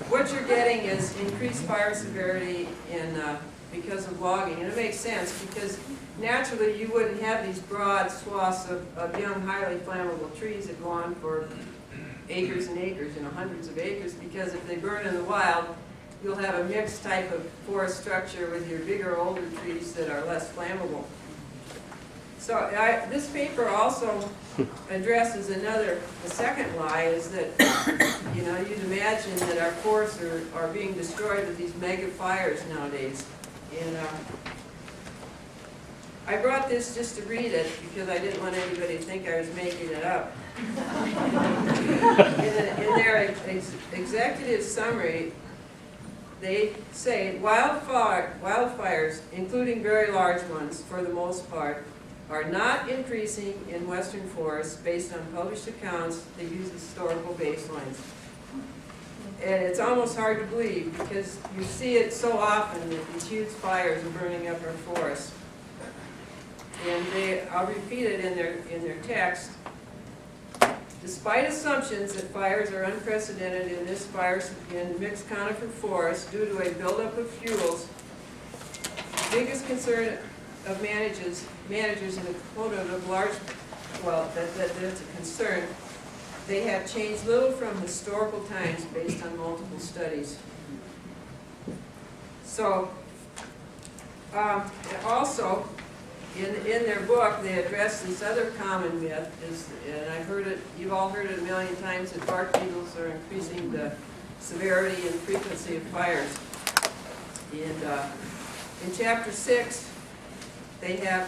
what you're getting is increased fire severity because of logging. And it makes sense because naturally you wouldn't have these broad swaths of young, highly flammable trees that go on for acres and acres, hundreds of acres, because if they burn in the wild, you'll have a mixed type of forest structure with your bigger, older trees that are less flammable. So this paper also addresses the second lie is that, you'd imagine that our forests are being destroyed with these mega fires nowadays. And I brought this just to read it because I didn't want anybody to think I was making it up. In their executive summary, they say wildfires, including very large ones for the most part, are not increasing in western forests based on published accounts. They use historical baselines. And it's almost hard to believe because you see it so often that these huge fires are burning up our forests. And I'll repeat it in their text. Despite assumptions that fires are unprecedented in mixed conifer forests due to a buildup of fuels, the biggest concern of managers in the component of large, that's a concern. They have changed little from historical times based on multiple studies. So, also, in their book, they address this other common myth, and I've heard it, you've all heard it a million times, that bark beetles are increasing the severity and frequency of fires. And in chapter 6, they have,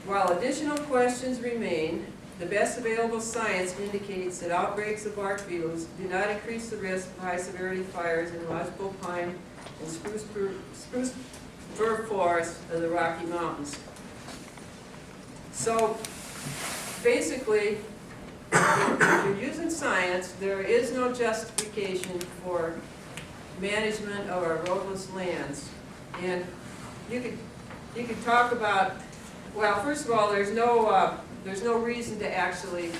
while additional questions remain, the best available science indicates that outbreaks of bark beetles do not increase the risk of high severity fires in lodgepole pine and spruce fir forests of the Rocky Mountains. So basically, if you're using science, there is no justification for management of our roadless lands. And you could talk about, well, first of all, there's no reason to actually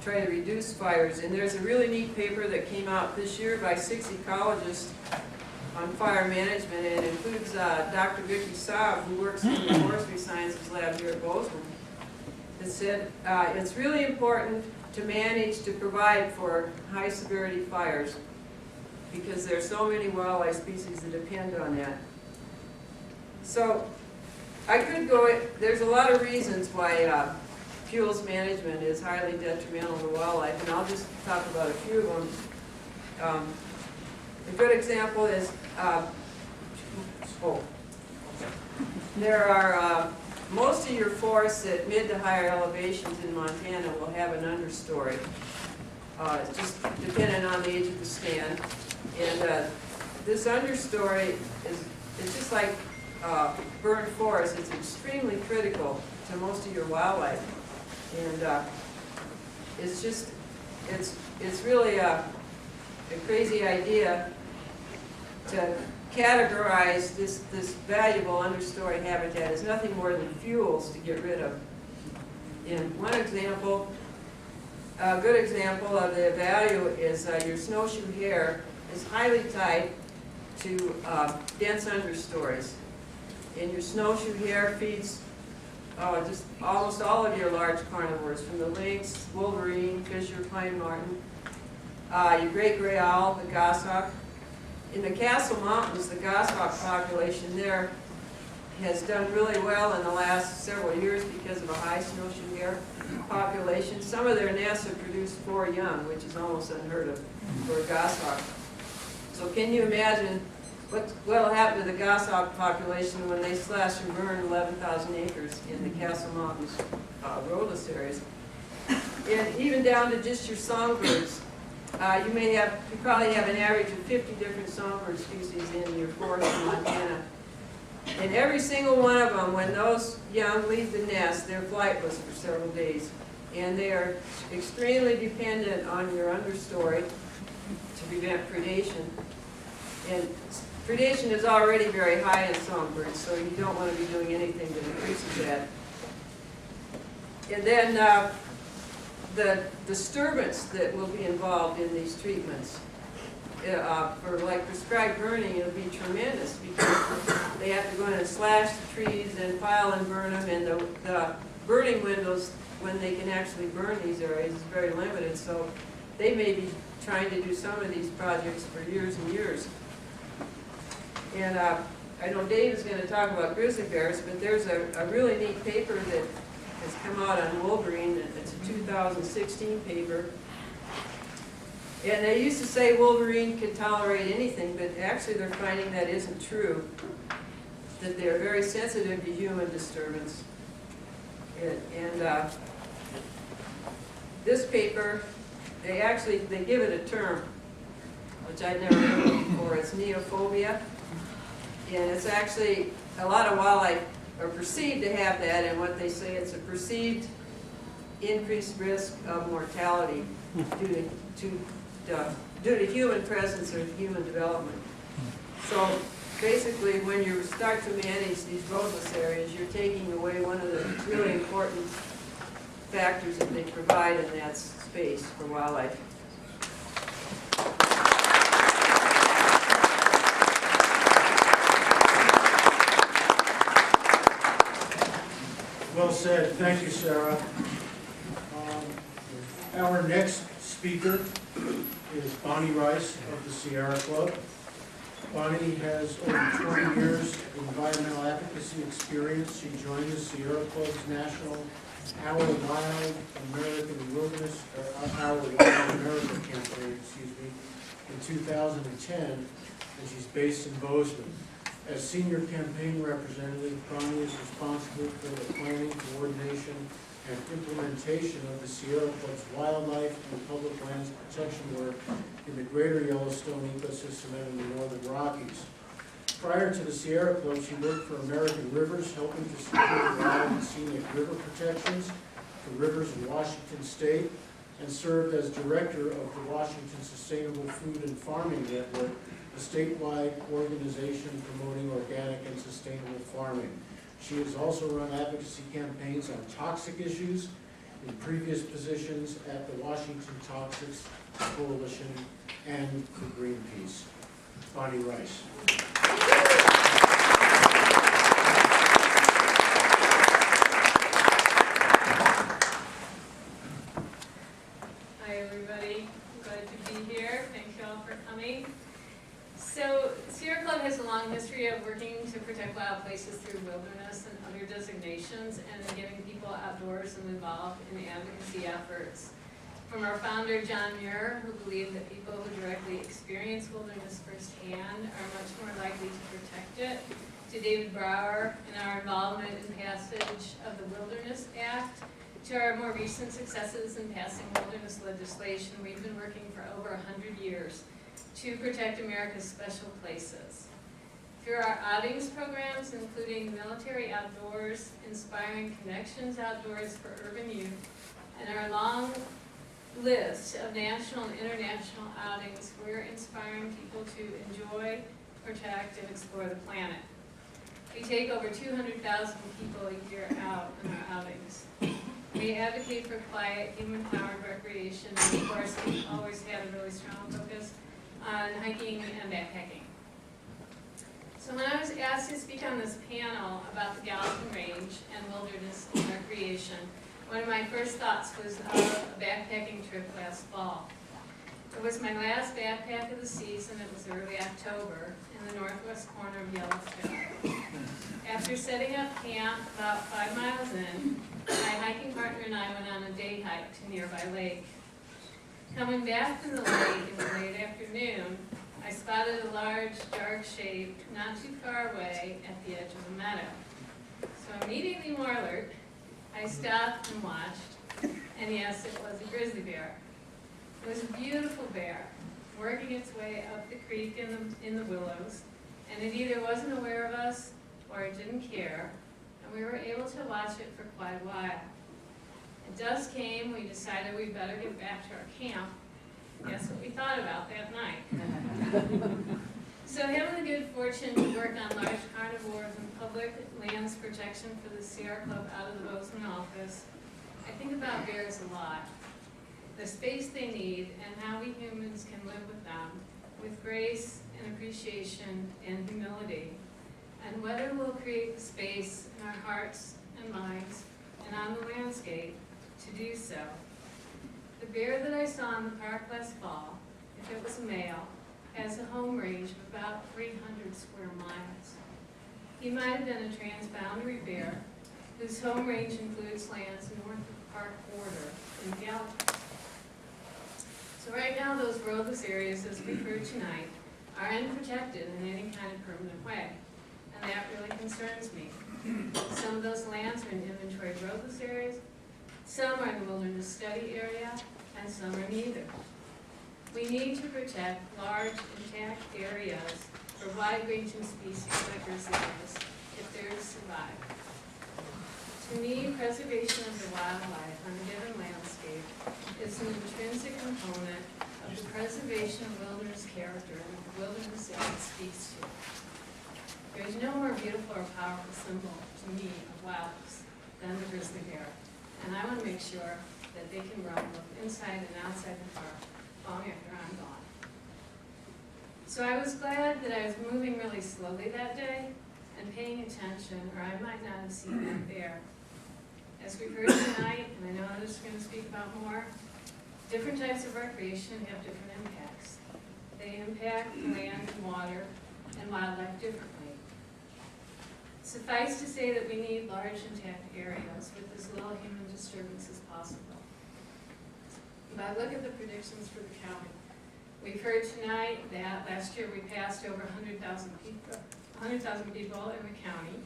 try to reduce fires. And there's a really neat paper that came out this year by 6 ecologists on fire management, and it includes Dr. Vicki Saab, who works in the Forestry Sciences Lab here at Bozeman. It said it's really important to manage to provide for high severity fires because there are so many wildlife species that depend on that. So I could go, there's a lot of reasons why fuels management is highly detrimental to wildlife, and I'll just talk about a few of them. A good example is, there are, most of your forests at mid to higher elevations in Montana will have an understory, just depending on the age of the stand. And this understory it's just like burned forest. It's extremely critical to most of your wildlife. And it's really a crazy idea to categorize this valuable understory habitat as nothing more than fuels to get rid of. And one example, a good example of the value is your snowshoe hare is highly tied to dense understories. And your snowshoe hare feeds just almost all of your large carnivores, from the lynx, wolverine, fisher, pine marten, your great gray owl, the goshawk. In the Castle Mountains, the goshawk population there has done really well in the last several years because of a high snowshoe hare population. Some of their nests have produced 4 young, which is almost unheard of for a goshawk. So can you imagine what will happen to the goshawk population when they slash and burn 11,000 acres in the Castle Mountains roadless areas? And even down to just your songbirds. You probably have an average of 50 different songbird species in your forest in Montana. And every single one of them, when those young leave the nest, they're flightless for several days. And they are extremely dependent on your understory to prevent predation. And predation is already very high in songbirds, so you don't want to be doing anything that increases that. And then the disturbance that will be involved in these treatments, for like prescribed burning, it'll be tremendous because they have to go in and slash the trees and pile and burn them, and the burning windows when they can actually burn these areas is very limited, so they may be trying to do some of these projects for years and years. And I know Dave is going to talk about grizzly bears, but there's a really neat paper that has come out on Wolverine. It's a 2016 paper. And they used to say Wolverine could tolerate anything, but actually they're finding that isn't true, that they're very sensitive to human disturbance. And this paper, they give it a term, which I'd never heard of before. It's neophobia. And it's actually, a lot of wildlife are perceived to have that, and what they say, it's a perceived increased risk of mortality due to human presence or human development. So basically, when you start to manage these roadless areas, you're taking away one of the really important factors that they provide in that space for wildlife. Well said. Thank you, Sara. Our next speaker is Bonnie Rice of the Sierra Club. Bonnie has over 20 years of environmental advocacy experience. She joined the Sierra Club's National Our Wild American Wilderness, or Our Wild America campaign, in 2010, and she's based in Bozeman. As senior campaign representative, Bonnie is responsible for the planning, coordination, and implementation of the Sierra Club's wildlife and public lands protection work in the greater Yellowstone ecosystem and in the northern Rockies. Prior to the Sierra Club, she worked for American Rivers, helping to secure wild and scenic river protections for rivers in Washington State, and served as director of the Washington Sustainable Food and Farming Network, a statewide organization promoting organic and sustainable farming. She has also run advocacy campaigns on toxic issues in previous positions at the Washington Toxics Coalition and for Greenpeace. Bonnie Rice. Hi everybody, glad to be here. Thank you all for coming. So Sierra Club has a long history of working to protect wild places through wilderness and other designations and in getting people outdoors and involved in advocacy efforts. From our founder, John Muir, who believed that people who directly experience wilderness firsthand are much more likely to protect it, to David Brower and our involvement in passage of the Wilderness Act, to our more recent successes in passing wilderness legislation. We've been working for over 100 years to protect America's special places. Through our outings programs, including Military Outdoors, Inspiring Connections Outdoors for Urban Youth, and our long list of national and international outings, we're inspiring people to enjoy, protect, and explore the planet. We take over 200,000 people a year out in our outings. We advocate for quiet, human-powered recreation, and of course, we've always had a really strong focus on hiking and backpacking. So when I was asked to speak on this panel about the Gallatin Range and wilderness and recreation, one of my first thoughts was a backpacking trip last fall. It was my last backpack of the season. It was early October in the northwest corner of Yellowstone. After setting up camp about 5 miles in, my hiking partner and I went on a day hike to a nearby lake. Coming back from the lake in the late afternoon, I spotted a large, dark shape not too far away at the edge of a meadow. So immediately more alert, I stopped and watched, and yes, it was a grizzly bear. It was a beautiful bear, working its way up the creek in the willows, and it either wasn't aware of us or it didn't care, and we were able to watch it for quite a while. At dusk came, we decided we'd better get back to our camp. Guess what we thought about that night? So having the good fortune to work on large carnivores and public lands protection for the Sierra Club out of the Bozeman office, I think about bears a lot. The space they need and how we humans can live with them with grace and appreciation and humility, and whether we'll create the space in our hearts and minds and on the landscape to do so. The bear that I saw in the park last fall, if it was a male, has a home range of about 300 square miles. He might have been a transboundary bear whose home range includes lands north of the park border in Gallatin. So right now, those roadless areas, as we've heard tonight, are unprotected in any kind of permanent way, and that really concerns me. Some of those lands are in inventoried roadless areas, some are in the wilderness study area, and some are neither. We need to protect large, intact areas for wide-ranging species like grizzly bears if they're to survive. To me, preservation of the wildlife on a given landscape is an intrinsic component of the preservation of wilderness character and the wilderness that it speaks to. There is no more beautiful or powerful symbol to me of wildness than the grizzly bear, and I want to make sure that they can roam both inside and outside the park long after I'm gone. So I was glad that I was moving really slowly that day and paying attention, or I might not have seen that bear. As we've heard tonight, and I know others are going to speak about more, different types of recreation have different impacts. They impact land and water, and wildlife differently. Suffice to say that we need large intact areas with as little human disturbance as possible. If I look at the predictions for the county, we've heard tonight that last year we passed over 100,000 people in the county.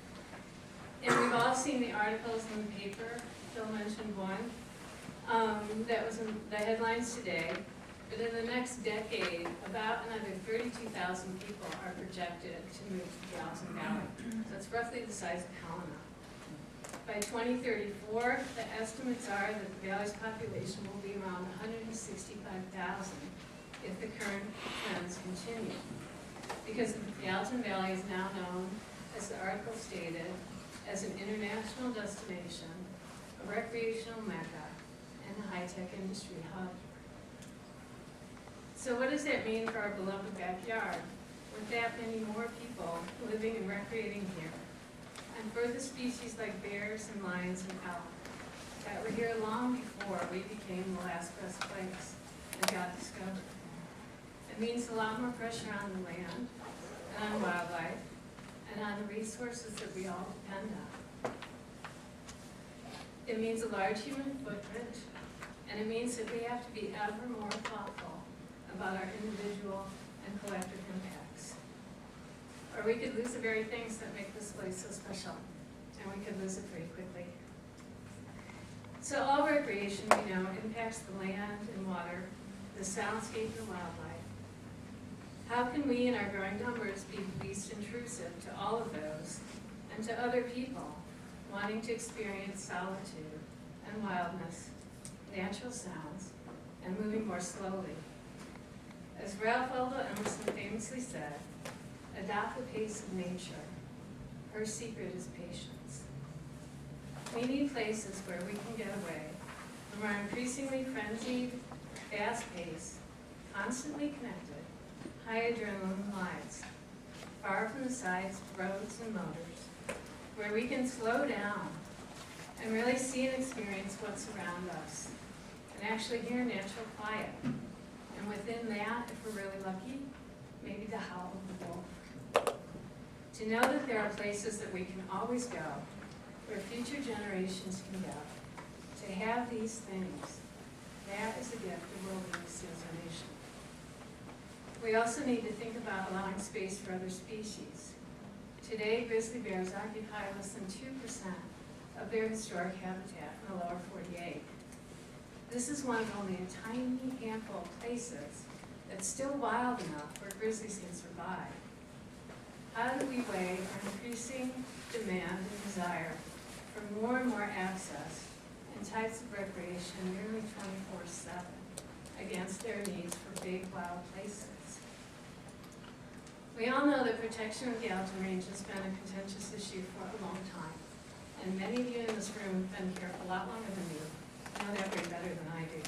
And we've all seen the articles in the paper. Phil mentioned one that was in the headlines today. But in the next decade, about another 32,000 people are projected to move to Gallatin Valley. So it's roughly the size of Helena. By 2034, the estimates are that the valley's population will be around 165,000 if the current trends continue. Because the Gallatin Valley is now known, as the article stated, as an international destination, a recreational mecca, and a high-tech industry hub. So what does that mean for our beloved backyard, with that many more people living and recreating here? And for the species like bears and lions and elk that were here long before we became the last best place and got discovered. It means a lot more pressure on the land, and on wildlife, and on the resources that we all depend on. It means a large human footprint, and it means that we have to be ever more thoughtful about our individual and collective impacts. Or we could lose the very things that make this place so special, and we could lose it very quickly. So all recreation, we know, impacts the land and water, the soundscape and wildlife. How can we in our growing numbers be least intrusive to all of those and to other people wanting to experience solitude and wildness, natural sounds, and moving more slowly? As Ralph Waldo Emerson famously said, adopt the pace of nature. Her secret is patience. We need places where we can get away from our increasingly frenzied, fast-paced, constantly connected, high adrenaline lives, far from the sides of roads and motors, where we can slow down and really see and experience what's around us, and actually hear natural quiet. And within that, if we're really lucky, maybe the howl of the wolf. To know that there are places that we can always go, where future generations can go. To have these things, that is a gift the wilderness is our nation. We also need to think about allowing space for other species. Today, grizzly bears occupy less than 2% of their historic habitat in the lower 48. This is one of only a tiny handful of places that's still wild enough where grizzlies can survive. How do we weigh our increasing demand and desire for more and more access and types of recreation nearly 24/7 against their needs for big, wild places? We all know that protection of the Gallatin Range has been a contentious issue for a long time, and many of you in this room have been here a lot longer than me. Know that way better than I do.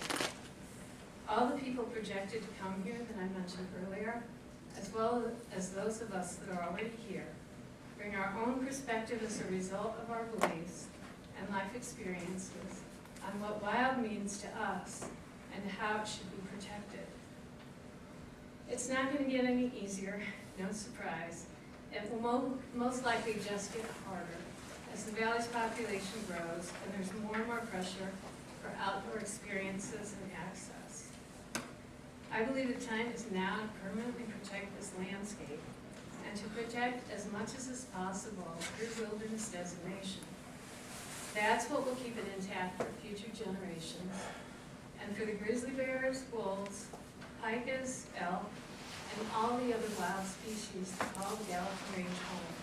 All the people projected to come here that I mentioned earlier, as well as those of us that are already here, bring our own perspective as a result of our beliefs and life experiences on what wild means to us and how it should be protected. It's not going to get any easier, no surprise. It will most likely just get harder as the valley's population grows and there's more and more pressure for outdoor experiences and access. I believe the time is now to permanently protect this landscape and to protect as much as is possible through wilderness designation. That's what will keep it intact for future generations and for the grizzly bears, wolves, pikas, elk, and all the other wild species that call the Gallatin Range home,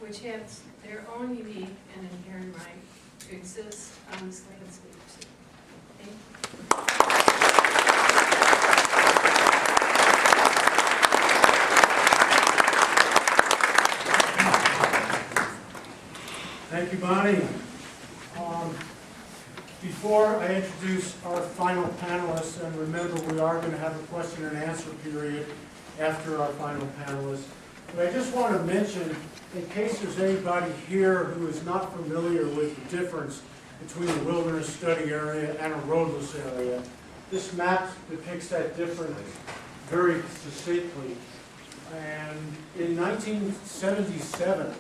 which have their own unique and inherent right to exist on this landscape too. Thank you. Thank you, Bonnie. Before I introduce our final panelists, and remember we are going to have a question and answer period after our final panelists, but I just want to mention, in case there's anybody here who is not familiar with the difference between a wilderness study area and a roadless area, this map depicts that difference very succinctly. And in 1977,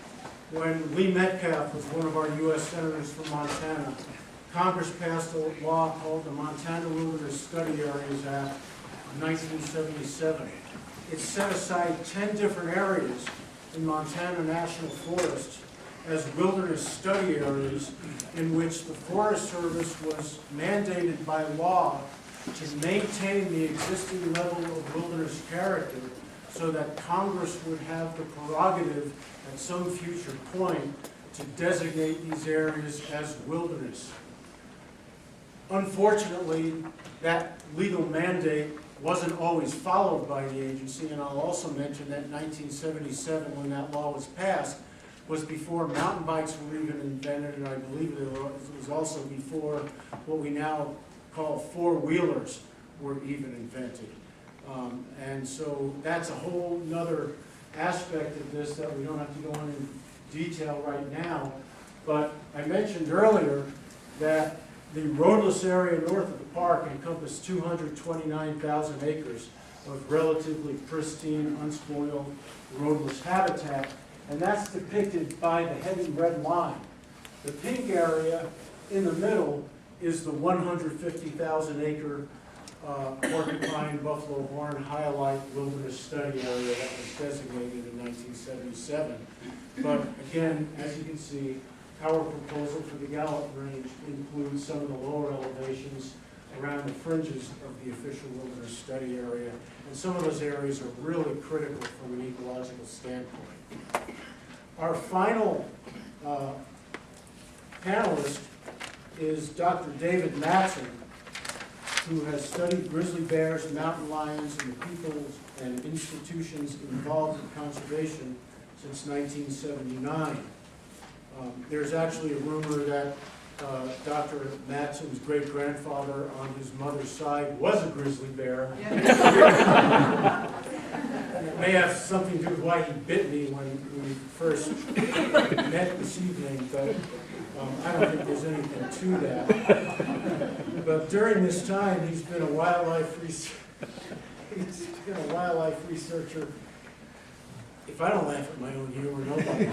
when Lee Metcalf was one of our U.S. senators from Montana, Congress passed a law called the Montana Wilderness Study Areas Act of 1977. It set aside 10 different areas in Montana National Forest as wilderness study areas in which the Forest Service was mandated by law to maintain the existing level of wilderness character so that Congress would have the prerogative at some future point to designate these areas as wilderness. Unfortunately, that legal mandate wasn't always followed by the agency, and I'll also mention that in 1977, when that law was passed, was before mountain bikes were even invented, and I believe it was also before what we now call four-wheelers were even invented. And so that's a whole nother aspect of this that we don't have to go into detail right now. But I mentioned earlier that the roadless area north of the park encompassed 229,000 acres of relatively pristine, unspoiled, roadless habitat, and that's depicted by the heavy red line. The pink area in the middle is the 150,000 acre Porcupine-Buffalo Horn Hyalite Wilderness Study Area that was designated in 1977. But again, as you can see, our proposal for the Gallatin Range includes some of the lower elevations around the fringes of the official wilderness study area, and some of those areas are really critical from an ecological standpoint. Our final panelist is Dr. David Mattson, who has studied grizzly bears, mountain lions, and the peoples and institutions involved in conservation since 1979. There's actually a rumor that Dr. Mattson's great-grandfather on his mother's side was a grizzly bear. Yeah. It may have something to do with why he bit me when we first met this evening, but I don't think there's anything to that. But during this time, he's been a wildlife researcher. If I don't laugh at my own humor, nobody.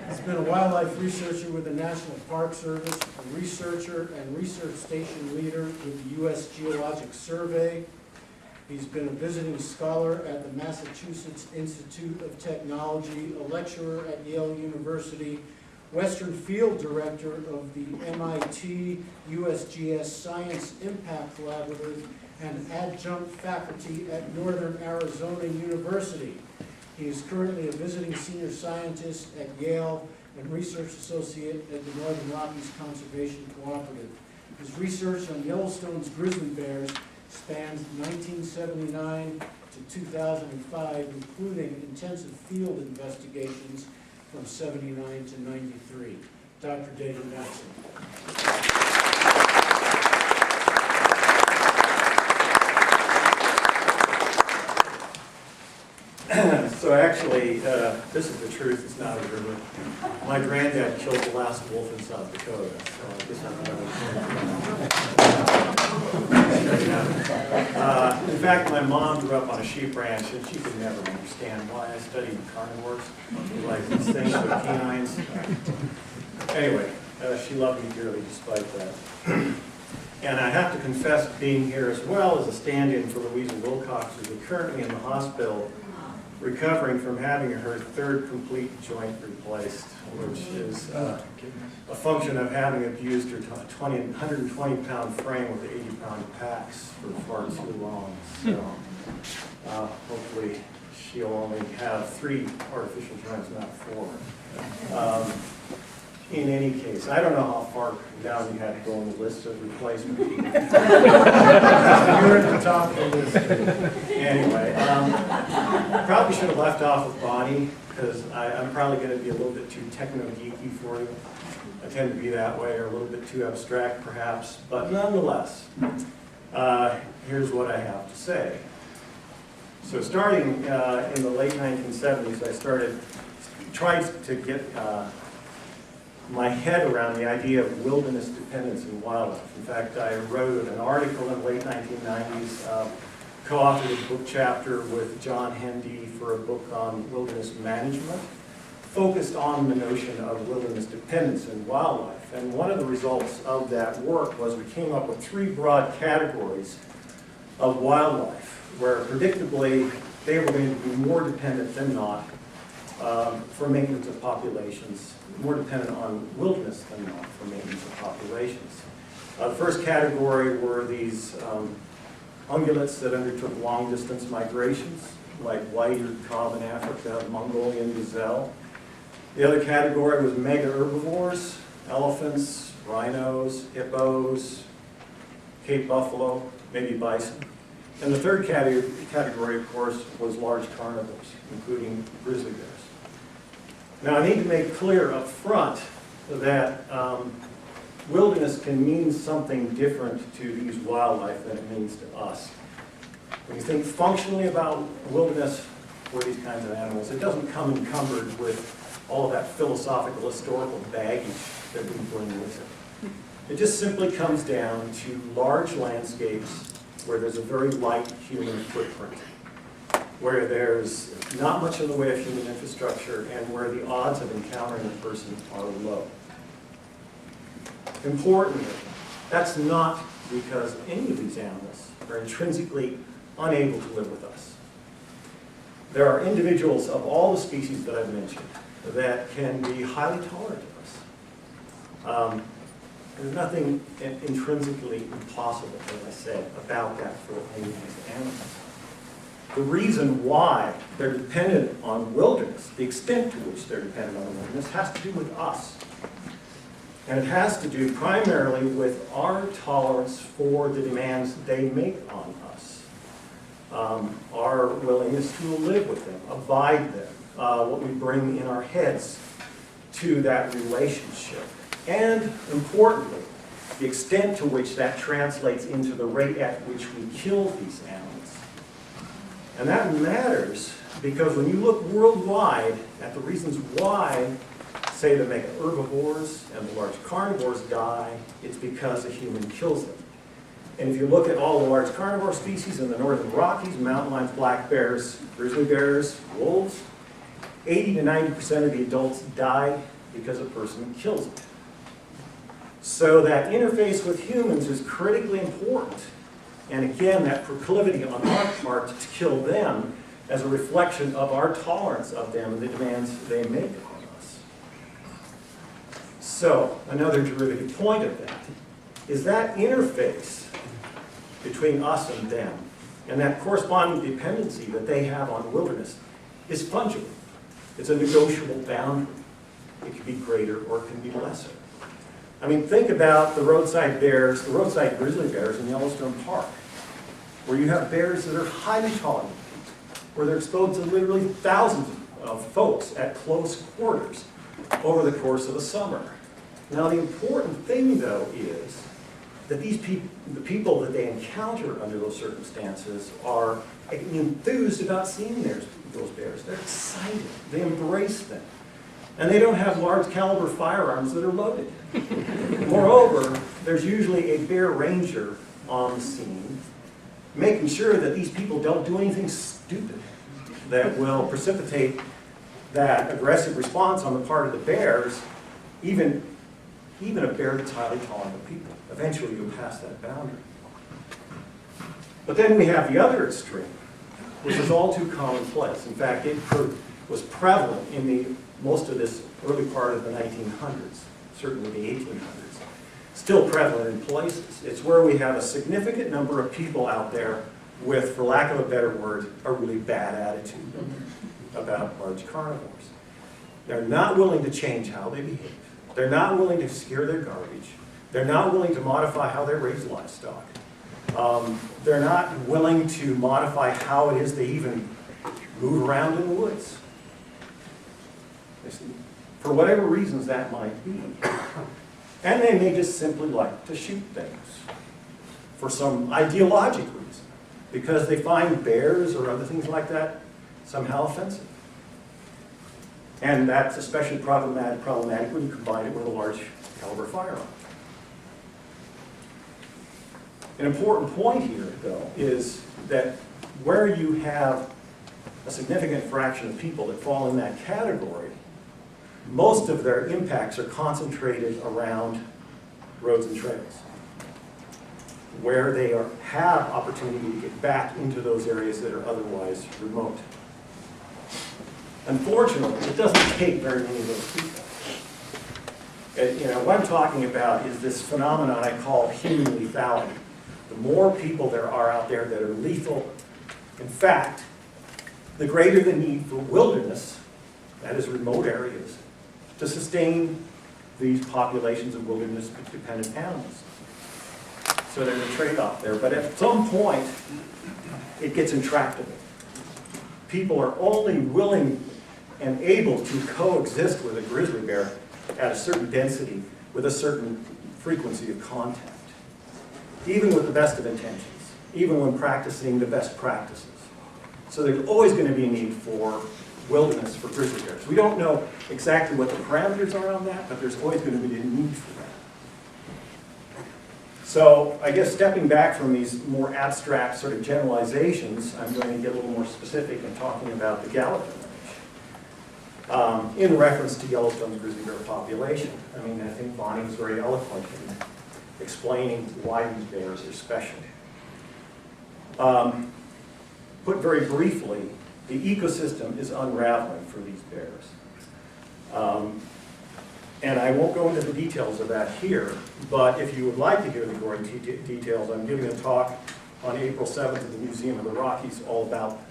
He's been a wildlife researcher with the National Park Service, a researcher and research station leader with the U.S. Geologic Survey. He's been a visiting scholar at the Massachusetts Institute of Technology, a lecturer at Yale University, Western Field Director of the MIT USGS Science Impact Collaborative, and adjunct faculty at Northern Arizona University. He is currently a visiting senior scientist at Yale and research associate at the Northern Rockies Conservation Cooperative. His research on Yellowstone's grizzly bears spans 1979 to 2005, including intensive field investigations from 79 to 93. Dr. David Mattson. So actually, this is the truth, it's not a rumor. My granddad killed the last wolf in South Dakota, so I guess I'm in fact, my mom grew up on a sheep ranch, and she could never understand why I studied carnivores, like these things with canines. Anyway, she loved me dearly despite that. And I have to confess, being here as well as a stand-in for Louisa Wilcox, who is currently in the hospital recovering from having her third complete joint replaced, which is a function of having abused her 120-pound frame with 80-pound packs for far too long. So hopefully she'll only have 3 artificial joints, not 4. In any case, I don't know how far down you had to go on the list of replacement. You're at the top of the list. Anyway, probably should have left off with Bonnie, because I'm probably going to be a little bit too techno-geeky for you. I tend to be that way, or a little bit too abstract perhaps, but nonetheless, here's what I have to say. So starting in the late 1970s, I tried to get my head around the idea of wilderness dependence in wildlife. In fact, I wrote an article in the late 1990s co-authored a book chapter with John Hendy for a book on wilderness management, focused on the notion of wilderness dependence in wildlife. And one of the results of that work was we came up with 3 broad categories of wildlife, where predictably they were going to be more dependent than not for maintenance of populations, more dependent on wilderness than not for maintenance of populations. The first category were these ungulates that undertook long-distance migrations, like white-eared cob in Africa, Mongolian gazelle. The other category was mega-herbivores, elephants, rhinos, hippos, Cape buffalo, maybe bison. And the third category, of course, was large carnivores, including grizzly bears. Now, I need to make clear up front that wilderness can mean something different to these wildlife than it means to us. When you think functionally about wilderness for these kinds of animals, it doesn't come encumbered with all of that philosophical, historical baggage that we bring with it. It just simply comes down to large landscapes where there's a very light human footprint, where there's not much in the way of human infrastructure, and where the odds of encountering a person are low. Importantly, that's not because any of these animals are intrinsically unable to live with us. There are individuals of all the species that I've mentioned that can be highly tolerant of us. There's nothing intrinsically impossible, as I said, about that for any of these animals. The reason why they're dependent on wilderness, the extent to which they're dependent on wilderness, has to do with us. And it has to do primarily with our tolerance for the demands they make on us. Our willingness to live with them, abide them, what we bring in our heads to that relationship. And importantly, the extent to which that translates into the rate at which we kill these animals. And that matters because when you look worldwide at the reasons why, say, the mega herbivores and the large carnivores die, it's because a human kills them. And if you look at all the large carnivore species in the northern Rockies, mountain lions, black bears, grizzly bears, wolves, 80 to 90% of the adults die because a person kills them. So that interface with humans is critically important. And again, that proclivity on our part to kill them as a reflection of our tolerance of them and the demands they make on us. So, another derivative point of that is that interface between us and them and that corresponding dependency that they have on wilderness is fungible. It's a negotiable boundary. It can be greater or it can be lesser. I mean, think about the roadside bears, the roadside grizzly bears in Yellowstone Park, where you have bears that are highly tolerant, where they're exposed to literally thousands of folks at close quarters over the course of the summer. Now, the important thing, though, is that these the people that they encounter under those circumstances are enthused about seeing those bears. They're excited. They embrace them. And they don't have large caliber firearms that are loaded. Moreover, there's usually a bear ranger on the scene, making sure that these people don't do anything stupid that will precipitate that aggressive response on the part of the bears, even a bear that's highly tolerant of people. Eventually you'll pass that boundary. But then we have the other extreme, which is all too commonplace. In fact, it was prevalent in most of this early part of the 1900s, certainly the 1800s. Still prevalent in places. It's where we have a significant number of people out there with, for lack of a better word, a really bad attitude about large carnivores. They're not willing to change how they behave. They're not willing to secure their garbage. They're not willing to modify how they raise livestock. They're not willing to modify how it is they even move around in the woods. For whatever reasons that might be. And they may just simply like to shoot things for some ideologic reason, because they find bears or other things like that somehow offensive. And that's especially problematic when you combine it with a large caliber firearm. An important point here, though, is that where you have a significant fraction of people that fall in that category, most of their impacts are concentrated around roads and trails, where they have opportunity to get back into those areas that are otherwise remote. Unfortunately, it doesn't take very many of those people. What I'm talking about is this phenomenon I call human lethality. The more people there are out there that are lethal, in fact, the greater the need for wilderness, that is remote areas, to sustain these populations of wilderness-dependent animals. So there's a trade-off there, but at some point, it gets intractable. People are only willing and able to coexist with a grizzly bear at a certain density with a certain frequency of contact, even with the best of intentions, even when practicing the best practices. So there's always going to be a need for wilderness for grizzly bears. We don't know exactly what the parameters are on that, but there's always going to be a need for that. So I guess stepping back from these more abstract sort of generalizations, I'm going to get a little more specific in talking about the Gallatin Range in reference to Yellowstone's grizzly bear population. I mean, I think Bonnie was very eloquent in explaining why these bears are special. Put very briefly, the ecosystem is unraveling for these bears. And I won't go into the details of that here, but if you would like to hear the gory details, I'm giving a talk on April 7th at the Museum of the Rockies all about them.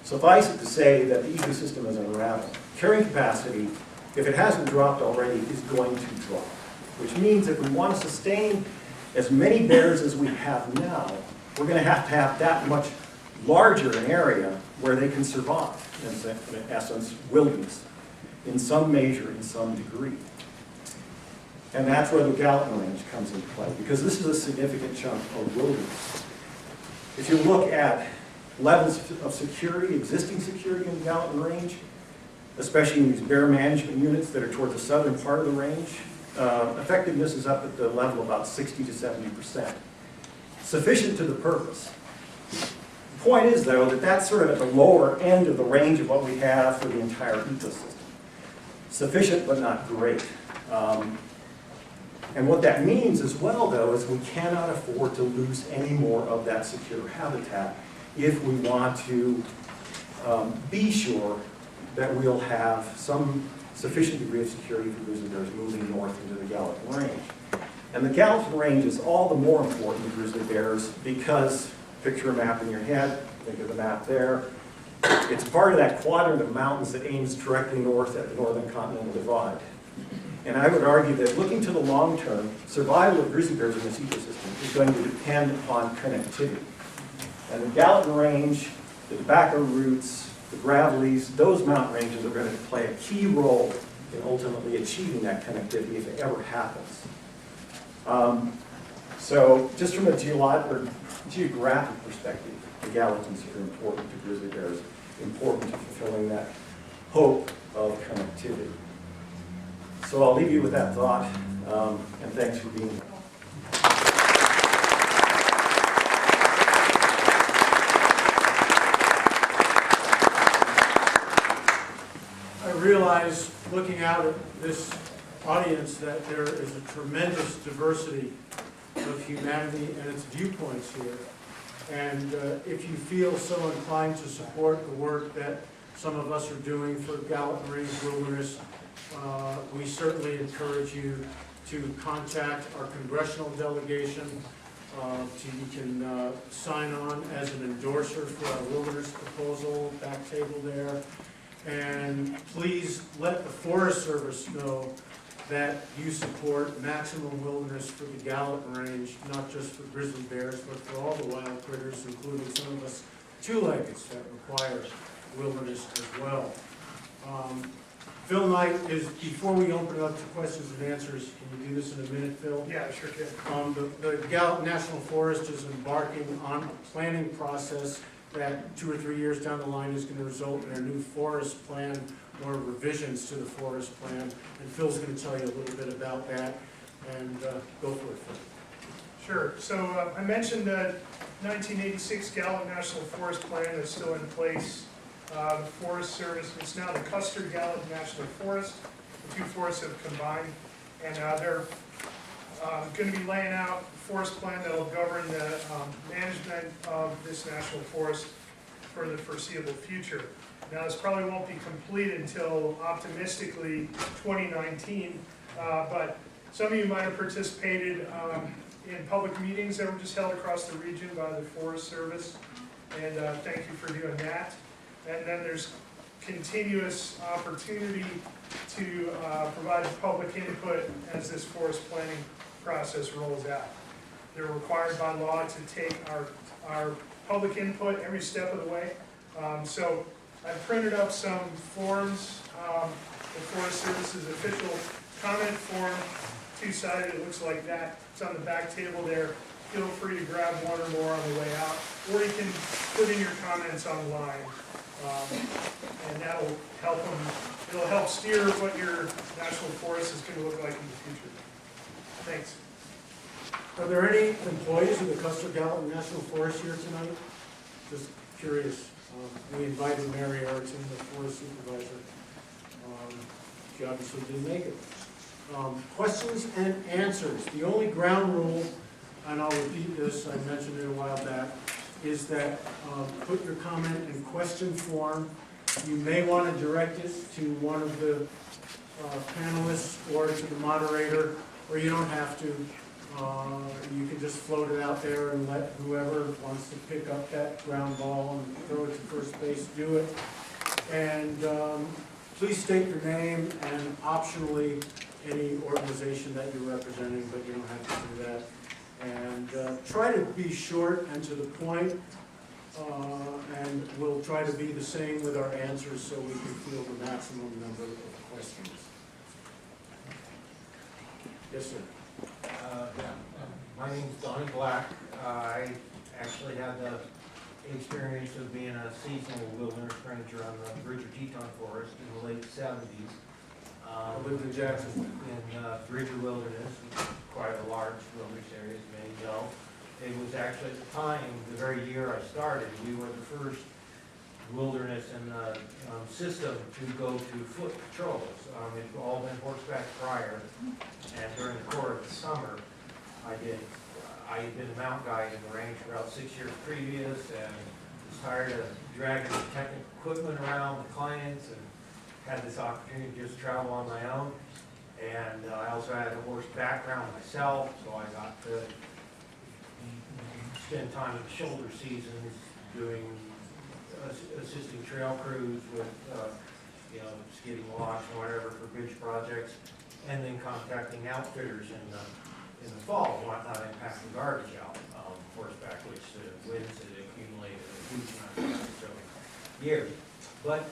Suffice it to say that the ecosystem is unraveling. Carrying capacity, if it hasn't dropped already, is going to drop, which means if we want to sustain as many bears as we have now, we're going to have that much larger an area where they can survive, in essence, wilderness, in some measure, in some degree. And that's where the Gallatin Range comes into play, because this is a significant chunk of wilderness. If you look at levels of security, existing security in the Gallatin Range, especially in these bear management units that are toward the southern part of the range, effectiveness is up at the level of about 60 to 70%. Sufficient to the purpose. The point is, though, that that's sort of at the lower end of the range of what we have for the entire ecosystem. Sufficient, but not great. And what that means as well, though, is we cannot afford to lose any more of that secure habitat if we want to be sure that we'll have some sufficient degree of security for grizzly bears moving north into the Gallatin Range. And the Gallatin Range is all the more important to grizzly bears because, picture a map in your head, think of the map there. It's part of that quadrant of mountains that aims directly north at the northern continental divide. And I would argue that looking to the long term, survival of grizzly bears in this ecosystem is going to depend upon connectivity. And the Gallatin Range, the tobacco roots, the gravelies, those mountain ranges are going to play a key role in ultimately achieving that connectivity if it ever happens. So just from a geographic perspective, the Gallatins are important to grizzly bears, important to fulfilling that hope of connectivity. So I'll leave you with that thought, and thanks for being here. I realize, looking out at this audience, that there is a tremendous diversity of humanity and its viewpoints here. And if you feel so inclined to support the work that some of us are doing for Gallatin Range Wilderness, we certainly encourage you to contact our congressional delegation. You can sign on as an endorser for our wilderness proposal, back table there. And please let the Forest Service know that you support maximum wilderness for the Gallatin Range, not just for grizzly bears, but for all the wild critters, including some of us two-leggeds that require wilderness as well. Phil Knight is, before we open it up to questions and answers, can you do this in a minute, Phil? Yeah, sure can. The Gallatin National Forest is embarking on a planning process that 2 or 3 years down the line is going to result in a new forest plan or revisions to the forest plan. And Phil's going to tell you a little bit about that. And go for it, Phil. Sure. So I mentioned the 1986 Gallatin National Forest plan that's still in place. The Forest Service, it's now the Gallatin National Forest. The two forests have combined, and they're going to be laying out a forest plan that will govern the management of this national forest for the foreseeable future. Now, this probably won't be complete until optimistically 2019, but some of you might have participated in public meetings that were just held across the region by the Forest Service, and thank you for doing that. And then there's continuous opportunity to provide public input as this forest planning process rolls out. They're required by law to take our public input every step of the way. So I've printed up some forms, the Forest Service's official comment form, two-sided, it looks like that. It's on the back table there. Feel free to grab one or more on the way out, or you can put in your comments online. And that'll help them, it'll help steer what your national forest is going to look like in the future. Thanks. Are there any employees of the Gallatin National Forest here tonight? Just curious. We invited Mary Erickson, the forest supervisor. She obviously didn't make it. Questions and answers. The only ground rule, and I'll repeat this, I mentioned it a while back, is that put your comment in question form. You may want to direct it to one of the panelists or to the moderator, or you don't have to. You can just float it out there and let whoever wants to pick up that ground ball and throw it to first base do it. And please state your name and optionally any organization that you're representing, but you don't have to do that. And try to be short and to the point, and we'll try to be the same with our answers so we can field the maximum number of questions. Yes, sir. My name's Donnie Black. I actually had the experience of being a seasonal wilderness ranger on the Bridger Teton Forest in the late 70s. I lived in Jackson. In Bridger Wilderness, quite a large wilderness area, as many know. It was actually at the time, the very year I started, we were the first wilderness in the system to go to foot patrols. It had all been horseback prior, and during the course of the summer, I had been a mountain guide in the range for about 6 years previous, and was tired of dragging the technical equipment around the clients, and had this opportunity to just travel on my own. And I also had a horse background myself, so I got to spend time in the shoulder seasons doing assisting trail crews with skidding logs and whatever for bridge projects, and then contacting outfitters in the fall, whatnot, and passing garbage out horseback, which the winds had accumulated a huge amount of so years. But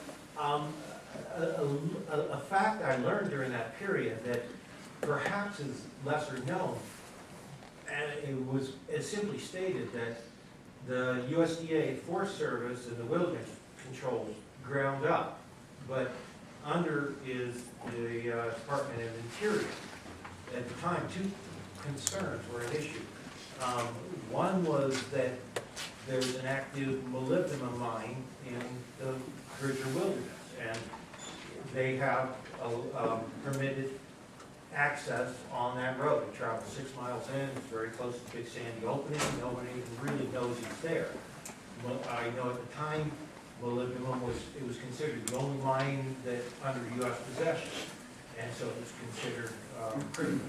a fact I learned during that period that perhaps is lesser known, and it was simply stated that the USDA Forest Service and the Wilderness Controls ground up, but under is the Department of Interior. At the time, two concerns were an issue. One was that there was an active molybdenum mine in the Bridger Wilderness, and they have permitted access on that road. It travels 6 miles in, it's very close to Big Sandy opening, nobody even really knows it's there. I know at the time, molybdenum was considered the only mine that under U.S. possession, and so it was considered critical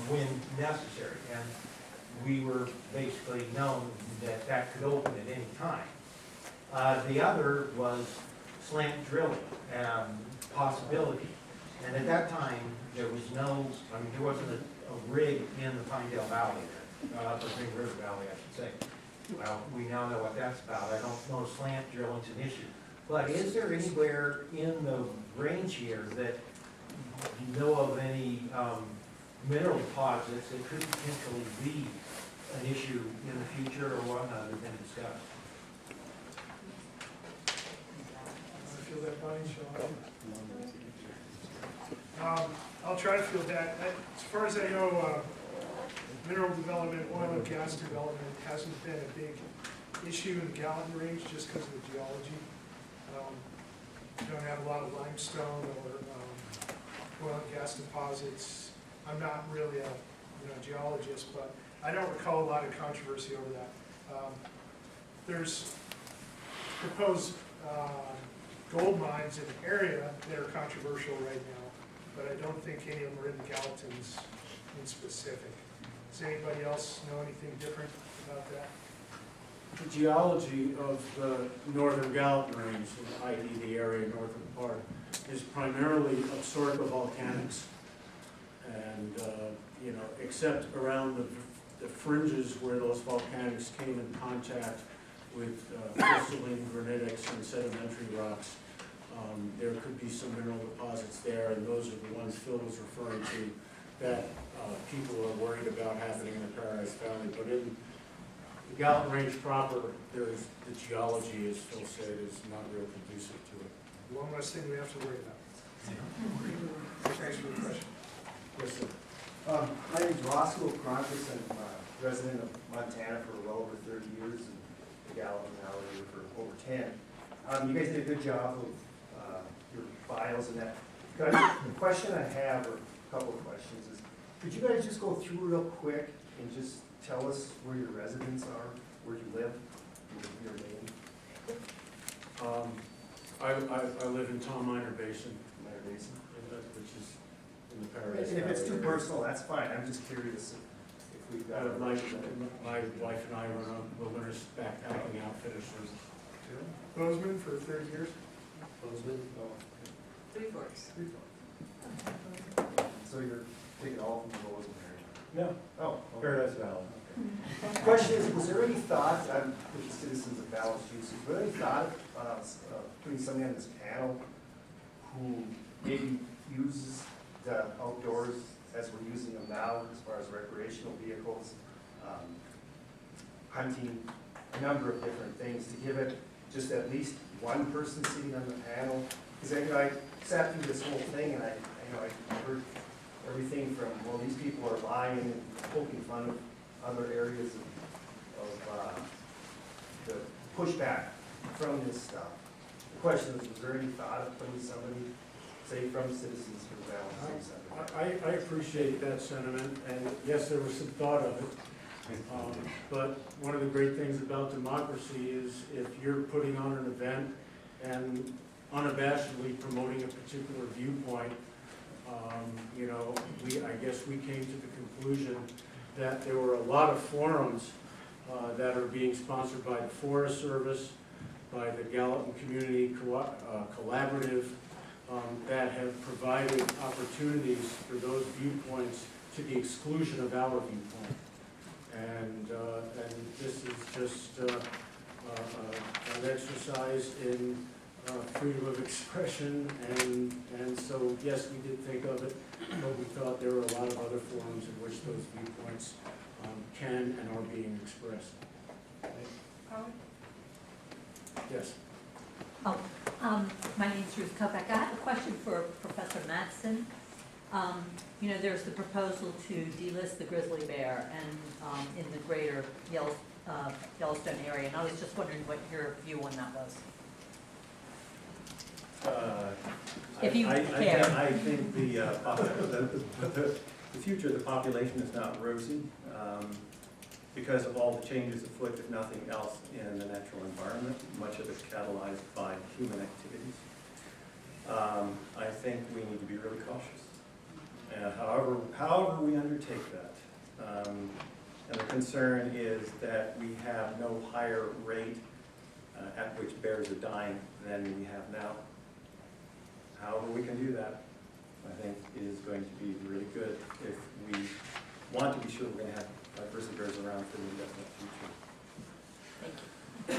when necessary. And we were basically known that that could open at any time. The other was slant drilling possibility. And at that time, there was there wasn't a rig in the Pinedale Valley, the Green River Valley, I should say. Well, we now know what that's about. I don't know if slant drilling's an issue. But is there anywhere in the range here that you know of any mineral deposits that could potentially be an issue in the future or whatnot that have been discussed? I feel that, Bonnie, shall I? I'll try to feel that. As far as I know, mineral development, oil and gas development hasn't been a big issue in the Gallatin Range just because of the geology. You don't have a lot of limestone or oil and gas deposits. I'm not really a geologist, but I don't recall a lot of controversy over that. There's proposed gold mines in the area that are controversial right now, but I don't think any of them are in the Gallatins in specific. Does anybody else know anything different about that? The geology of the northern Gallatin Range, i.e. the area north of the park, is primarily obsortical volcanics. And, except around the fringes where those volcanics came in contact with crystalline granitics and sedimentary rocks, there could be some mineral deposits there, and those are the ones Phil was referring to that people are worried about happening in the Paradise Valley. But in the Gallatin Range proper, the geology, as Phil said, is not real conducive to it. One less thing we have to worry about. Thanks for the question. Yes, sir. My name is Roscoe Cronkis. I'm a resident of Montana for well over 30 years, and the Gallatin Valley for over 10. You guys did a good job of your files and that. The question I have, or a couple of questions, is could you guys just go through real quick and just tell us where your residents are, where you live, your name? I live in Tom Minor Basin, Minor Basin. which is in the Paradise And if it's too Valley. personal, that's fine. I'm just curious if we've got. My wife and I run a wilderness backpacking outfit. Bozeman for 30 years? Bozeman? Oh, Three Forks. so you're taking all from the Bozeman area? No, Oh, okay. Paradise Valley. The question is, was there any thought, I'm with the citizens of Dallas, was there any thought of putting somebody on this panel who maybe uses the outdoors as we're using them now, as far as recreational vehicles, hunting, a number of different things, to give it just at least one person sitting on the panel? Because I sat through this whole thing and I heard everything from, well, these people are lying and poking fun of other areas of the pushback from this stuff. The question is, was there any thought of putting somebody, say, from citizens for the balance? I appreciate that sentiment, and yes, there was some thought of it. But one of the great things about democracy is if you're putting on an event and unabashedly promoting a particular viewpoint, I guess we came to the conclusion that there were a lot of forums that are being sponsored by the Forest Service, by the Gallatin Community Collaborative, that have provided opportunities for those viewpoints to the exclusion of our viewpoint. And this is just an exercise in freedom of expression, and so yes, we did think of it, but we thought there were a lot of other forums in which those viewpoints can and are being expressed. Yes. My name's Ruth Kopeck. I have a question for Professor Mattson. There's the proposal to delist the grizzly bear and in the greater Yellowstone area, and I was just wondering what your view on that was. If you care. I think the future of the population is not rosy because of all the changes afoot, if nothing else, in the natural environment, much of it catalyzed by human activities. I think we need to be really cautious. However we undertake that. And the concern is that we have no higher rate at which bears are dying than we have now. However we can do that, I think is going to be really good if we want to be sure we're going to have grizzly bears around for the indefinite future. Thank you.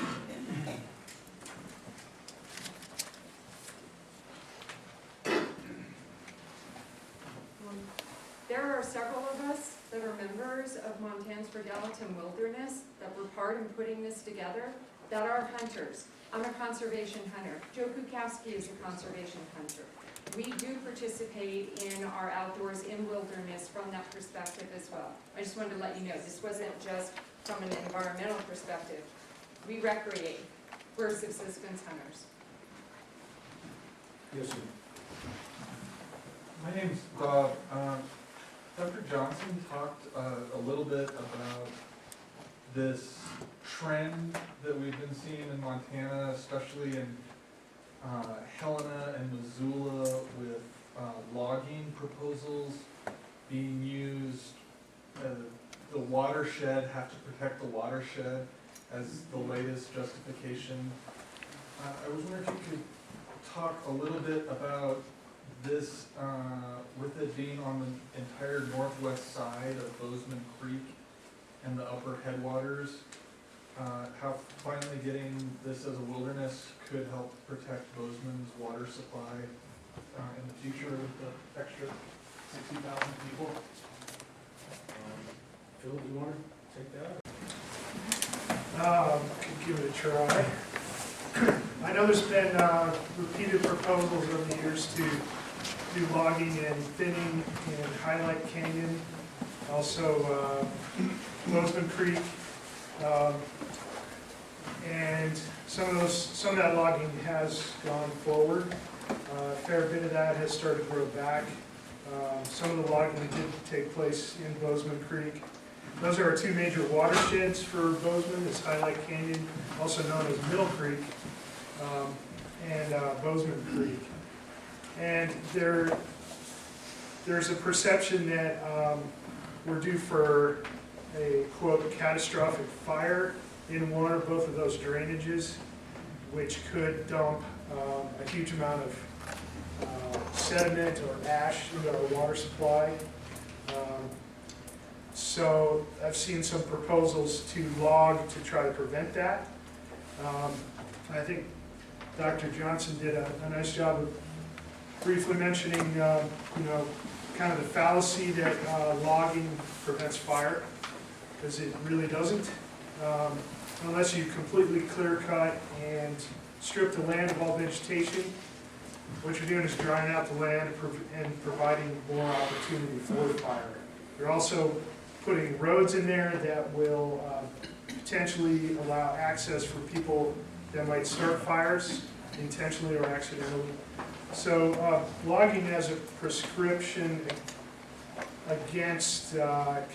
There are several of us that are members of Montanans for Gallatin Wilderness that were part in putting this together that are hunters. I'm a conservation hunter. Joe Kukowski is a conservation hunter. we do participate in our outdoors in wilderness from that perspective as well. I just wanted to let you know, this wasn't just from an environmental perspective. We recreate. We're subsistence hunters. Yes, sir. My name's Bob. Dr. Johnson talked a little bit about this trend that we've been seeing in Montana, especially in Helena and Missoula, with logging proposals being used. The watershed, have to protect the watershed as the latest justification. I was wondering if you could talk a little bit about this, with it being on the entire northwest side of Bozeman Creek and the upper headwaters, how finally getting this as a wilderness could help protect Bozeman's water supply in the future with the extra 60,000 people. Phil, do you want to take that? Could give it a try. I know there's been repeated proposals over the years to do logging and thinning in Highlight Canyon, also Bozeman Creek, and some of that logging has gone forward. A fair bit of that has started to grow back. Some of the logging did take place in Bozeman Creek. Those are our two major watersheds for Bozeman, is Highlight Canyon, also known as Middle Creek, and Bozeman Creek. And there's a perception that we're due for a, quote, catastrophic fire in one or both of those drainages, which could dump a huge amount of sediment or ash into our water supply. So I've seen some proposals to log to try to prevent that. I think Dr. Johnson did a nice job of briefly mentioning, kind of the fallacy that logging prevents fire, because it really doesn't. Unless you completely clear cut and strip the land of all vegetation, what you're doing is drying out the land and providing more opportunity for fire. You're also putting roads in there that will potentially allow access for people that might start fires intentionally or accidentally. So logging as a prescription against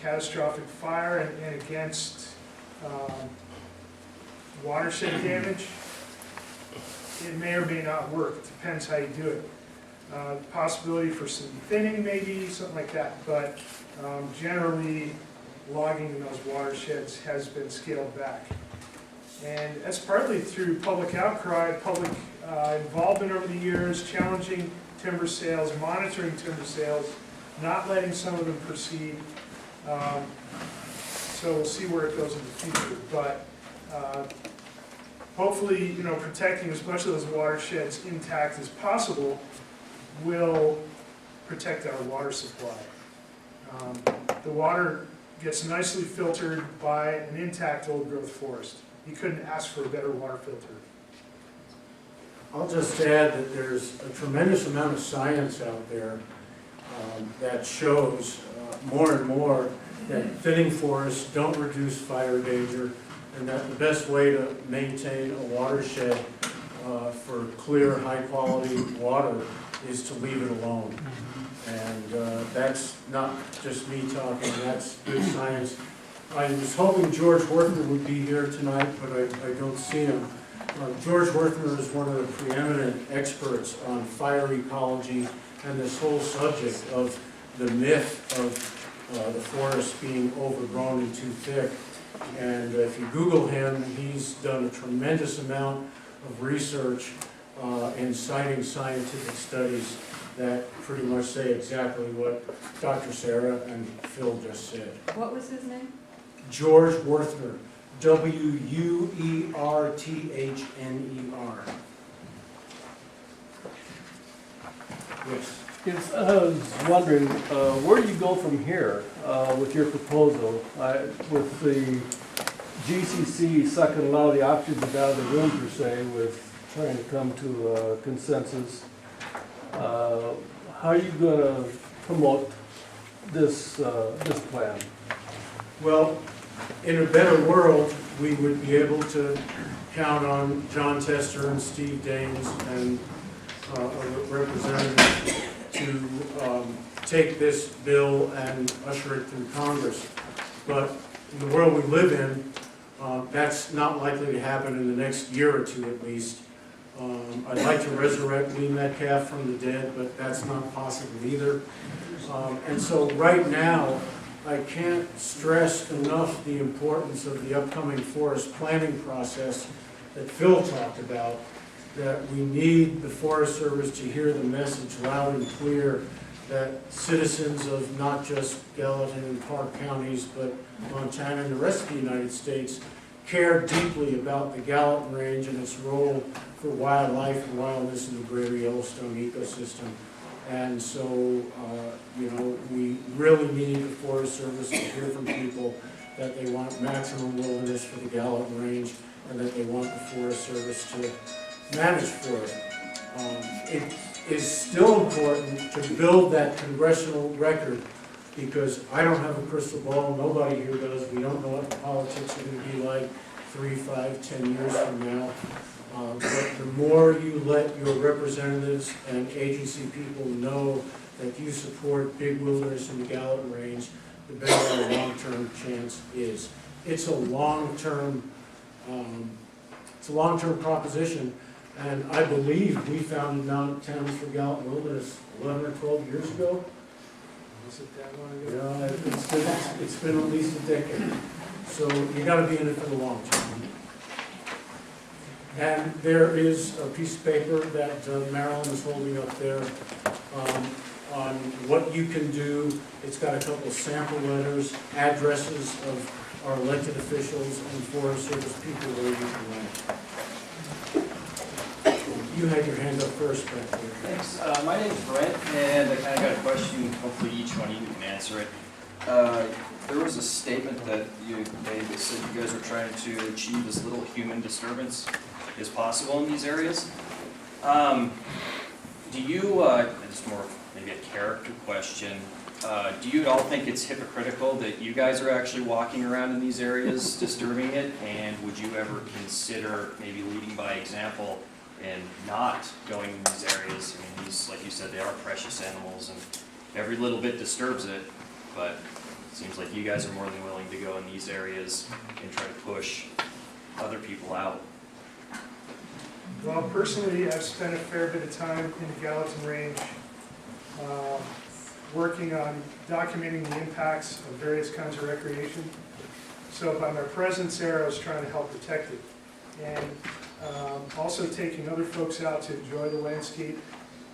catastrophic fire and against watershed damage, it may or may not work. It depends how you do it. Possibility for some thinning maybe, something like that, but generally logging in those watersheds has been scaled back. And that's partly through public outcry, public involvement over the years, challenging timber sales, monitoring timber sales, not letting some of them proceed. So we'll see where it goes in the future. But hopefully, protecting as much of those watersheds intact as possible will protect our water supply. The water gets nicely filtered by an intact old-growth forest. You couldn't ask for a better water filter. I'll just add that there's a tremendous amount of science out there that shows more and more that thinning forests don't reduce fire danger, and that the best way to maintain a watershed for clear, high-quality water is to leave it alone. And that's not just me talking, that's good science. I was hoping George Worthner would be here tonight, but I don't see him. George Worthner is one of the preeminent experts on fire ecology and this whole subject of the myth of the forest being overgrown and too thick. And if you Google him, he's done a tremendous amount of research and citing scientific studies that pretty much say exactly what Dr. Sara and Phil just said. What was his name? George Worthner, Wuerthner. Yes. Yes, I was wondering, where do you go from here with your proposal? With the GCC sucking a lot of the oxygen out of the room, per se, with trying to come to a consensus. how are you gonna promote this plan? Well, in a better world, we would be able to count on John Tester and Steve Daines and a representative to take this bill and usher it through Congress. But in the world we live in, that's not likely to happen in the next year or two at least. I'd like to resurrect Lee Metcalf from the dead, but that's not possible either. And so right now, I can't stress enough the importance of the upcoming forest planning process that Phil talked about, that we need the Forest Service to hear the message loud and clear that citizens of not just Gallatin and Park counties, but Montana and the rest of the United States care deeply about the Gallatin Range and its role for wildlife and wildness in the greater Yellowstone ecosystem. And so, we really need the Forest Service to hear from people that they want maximum wilderness for the Gallatin Range and that they want the Forest Service to manage for it. It is still important to build that congressional record because I don't have a crystal ball, nobody here does. We don't know what the politics are going to be like 3, 5, 10 years from now. But the more you let your representatives and agency people know that you support big wilderness in the Gallatin Range, the better our long-term chance is. It's a long-term proposition, and I believe we founded Montanans for Gallatin Wilderness 11 or 12 years ago. Was it that long ago? Yeah, it's been at least a decade. So you got to be in it for the long term. And there is a piece of paper that Marilyn is holding up there on what you can do. It's got a couple of sample letters, addresses of our elected officials and Forest Service people where you can land. You had your hand up first back there. Thanks. My name's Brent, and I kind of got a question. Hopefully each one of you can answer it. There was a statement that you made that said you guys are trying to achieve as little human disturbance as possible in these areas. Do you, it's more maybe a character question, do you all think it's hypocritical that you guys are actually walking around in these areas disturbing it? And would you ever consider maybe leading by example and not going in these areas? I mean, these, like you said, they are precious animals and every little bit disturbs it, but it seems like you guys are more than willing to go in these areas and try to push other people out. Well, personally, I've spent a fair bit of time in the Gallatin Range working on documenting the impacts of various kinds of recreation. So by my presence there, I was trying to help protect it. And also taking other folks out to enjoy the landscape.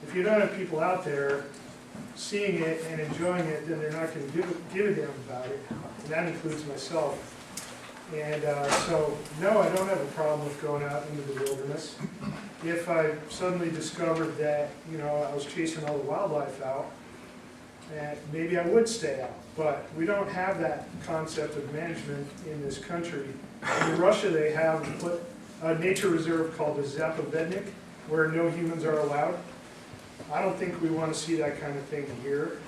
If you don't have people out there seeing it and enjoying it, then they're not going to give a damn about it. And that includes myself. And so, no, I don't have a problem with going out into the wilderness. If I suddenly discovered that, I was chasing all the wildlife out, and maybe I would stay out. But we don't have that concept of management in this country. In Russia, they have a nature reserve called the Zapovednik, where no humans are allowed. I don't think we want to see that kind of thing here.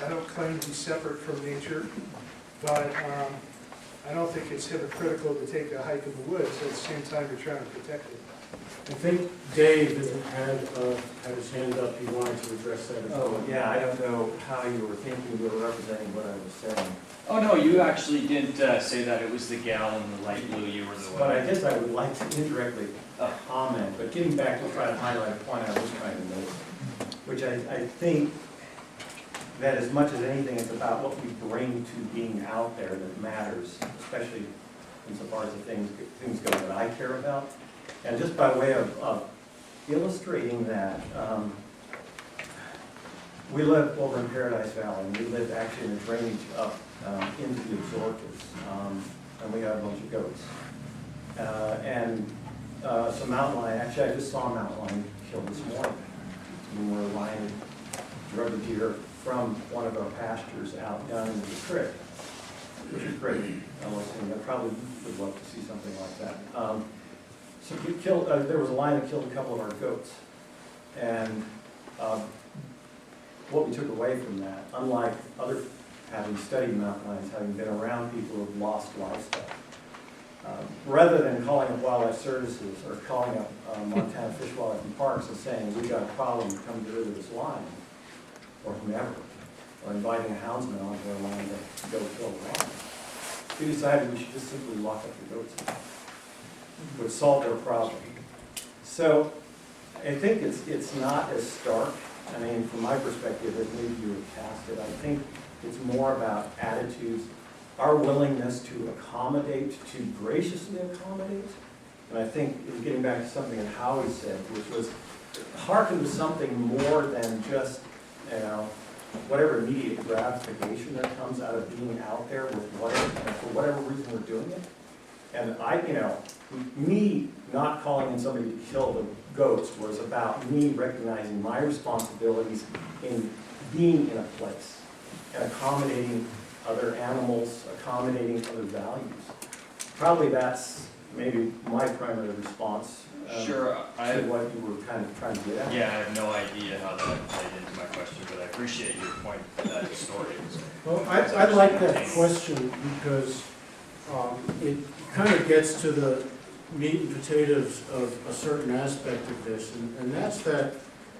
I don't claim to be separate from nature, but I don't think it's hypocritical to take a hike in the woods. At the same time, you're trying to protect it. I think Dave had his hand up. He wanted to address that as well. Oh, yeah, I don't know how you were thinking you were representing what I was saying. Oh, no, you actually didn't say that. It was the gal in the light blue. You were the one. But I guess I would like to indirectly comment, but getting back to try to highlight a point I was trying to make, which I think that as much as anything, it's about what we bring to being out there that matters, especially insofar as the things go that I care about. And just by way of illustrating that, we live over in Paradise Valley, and we live actually in a drainage up into the Absarokas, and we have a bunch of goats. Some mountain lion, actually I just saw a mountain lion killed this morning. We were lion drug a deer from one of our pastures out down into the creek, which is great. I probably would love to see something like that. So we killed, there was a lion that killed a couple of our goats. And what we took away from that, unlike other, having studied mountain lions, having been around people who have lost livestock, rather than calling up wildlife services or calling up Montana Fish, Wildlife and Parks and saying, we got a problem, come get rid of this lion, or whomever, or inviting a houndsman onto our land to go kill a lion, we decided we should just simply lock up the goats. Would solve their problem. So I think it's not as stark. I mean, from my perspective, as maybe you would cast it, I think it's more about attitudes, our willingness to accommodate, to graciously accommodate. And I think, getting back to something that Howie said, which was hearken to something more than just, you know, whatever immediate gratification that comes out of being out there with whatever, for whatever reason we're doing it. And me not calling in somebody to kill the goats was about me recognizing my responsibilities in being in a place and accommodating other animals, accommodating other values. Probably that's maybe my primary response Sure, to what you were kind of trying to get at. Yeah, I have no idea how that played into my question, but I appreciate your point to that story. Well, I like that question because it kind of gets to the meat and potatoes of a certain aspect of this, and that's that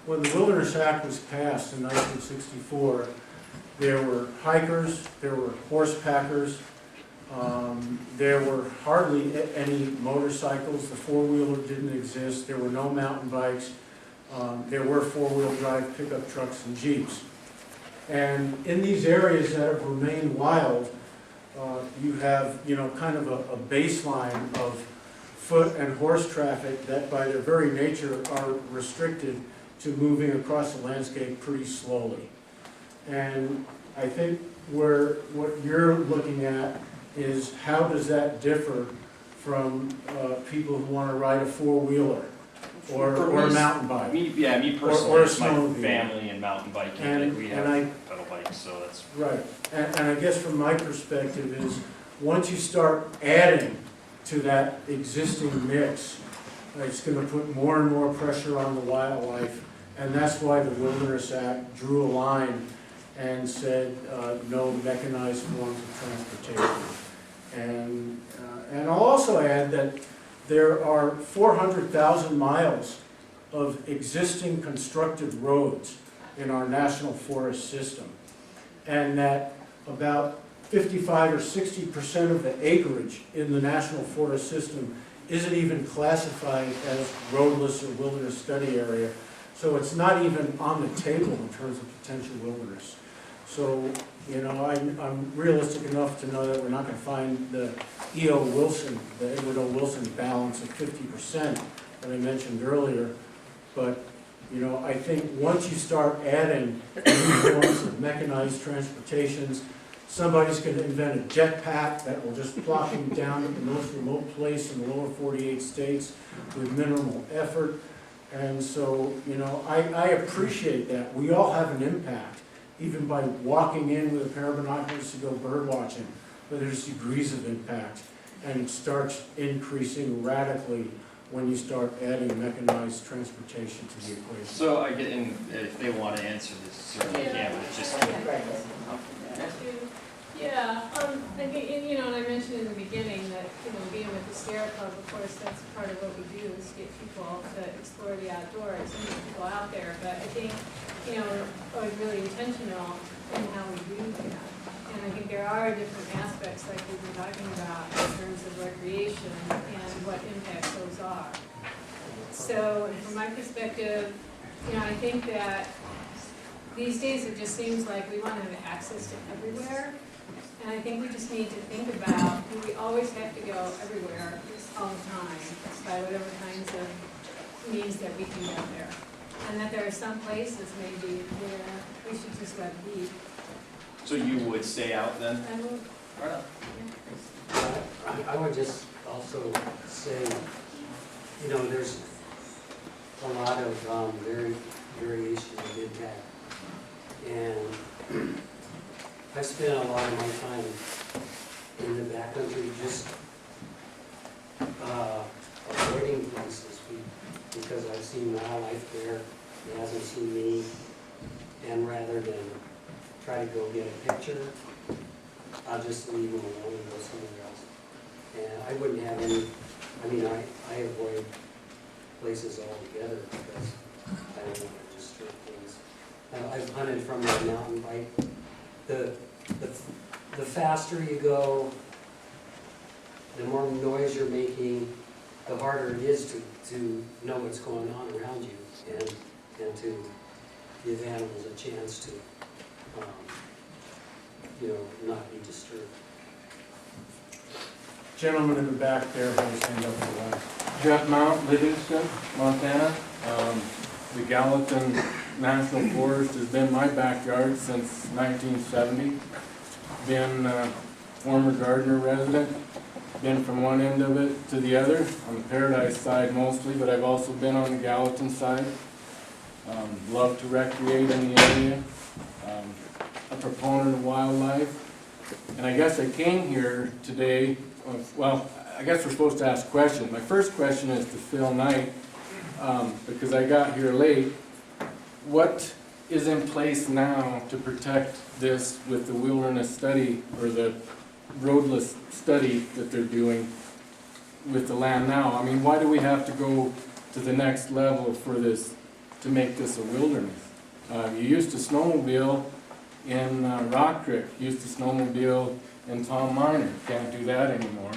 when the Wilderness Act was passed in 1964, there were hikers, there were horse packers, there were hardly any motorcycles, the four-wheeler didn't exist, there were no mountain bikes, there were four-wheel drive pickup trucks and Jeeps. And in these areas that have remained wild, you have, kind of a baseline of foot and horse traffic that by their very nature are restricted to moving across the landscape pretty slowly. And I think what you're looking at is how does that differ from people who want to ride a four-wheeler or a mountain bike? Me personally, or a it's my snowmobile. family and mountain biking, And- we and have pedal bikes, so that's. Right, and I guess from my perspective is, once you start adding to that existing mix, it's gonna put more and more pressure on the wildlife, and that's why the Wilderness Act drew a line and said, no mechanized forms of transportation. And I'll also add that there are 400,000 miles of existing constructed roads in our national forest system, and that about 55 or 60% of the acreage in the national forest system isn't even classified as roadless or wilderness study area, so it's not even on the table in terms of potential wilderness. So, I'm realistic enough to know that we're not going to find the Edward O. Wilson balance of 50% that I mentioned earlier, but I think once you start adding new forms of mechanized transportations, somebody's going to invent a jetpack that will just plop you down at the most remote place in the lower 48 states with minimal effort. And so, I appreciate that. We all have an impact, even by walking in with a pair of binoculars to go bird watching, but there's degrees of impact. And it starts increasing radically when you start adding mechanized transportation to the equation. So I get, and if they want to answer this, certainly can, but it's just. Yeah, I think, and I mentioned in the beginning that, being with the Sara Club, of course, that's part of what we do is get people to explore the outdoors and get people out there. But I think, we're always really intentional in how we do that. And I think there are different aspects like we've been talking about in terms of recreation and what impacts those are. So from my perspective, I think that these days it just seems like we want to have access to everywhere. And I think we just need to think about, do we always have to go everywhere all the time by whatever kinds of means that we can get there? And that there are some places maybe where we should just let be. So you would stay out then? I will, Right on. I would just also say, there's a lot of variation of impact. And I spent a lot of my time in the backcountry just avoiding places because I've seen wildlife there he hasn't seen me, and rather than try to go get a picture, I'll just leave him alone and go somewhere else. And I wouldn't have any, I mean, I avoid places altogether because I don't want to disturb things. I've hunted from my mountain bike. The faster you go, the more noise you're making, the harder it is to know what's going on around you and to give animals a chance to, not be disturbed. Gentleman in the back there, hold his hand up for one. Jeff Mount, Livingston, Montana. The Gallatin National Forest has been my backyard since 1970. Been a former Gardner resident, been from one end of it to the other, on the Paradise side mostly, but I've also been on the Gallatin side. Love to recreate in the area. A proponent of wildlife. And I guess I came here today, well, I guess we're supposed to ask questions. My first question is to Phil Knight, because I got here late. What is in place now to protect this with the wilderness study, or the roadless study that they're doing with the land now? I mean, why do we have to go to the next level for this, to make this a wilderness? You used to snowmobile in Rock Creek, used to snowmobile in Tom Minor. Can't do that anymore.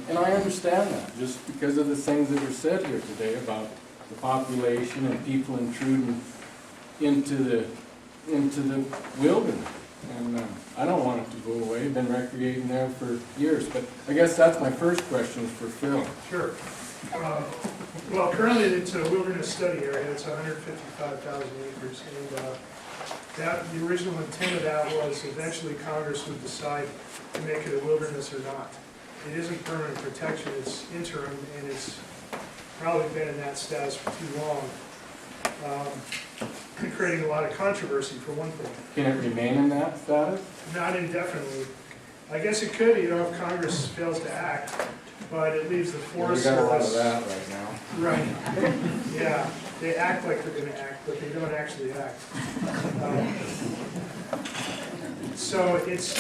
And I understand that, just because of the things that were said here today about the population and people intruding into the wilderness. And I don't want it to go away. I've been recreating there for years. But I guess that's my first question for Phil. Sure. Well, currently it's a wilderness study area. It's 155,000 acres. And the original intent of that was eventually Congress would decide to make it a wilderness or not. It isn't permanent protection, it's interim, and it's probably been in that status for too long, creating a lot of controversy for one thing. Can it remain in that status? Not indefinitely. I guess it could, if Congress fails to act, but it leaves the Forest We got a lot of Service. that right now. Right. Yeah, they act like they're going to act, but they don't actually act. So it's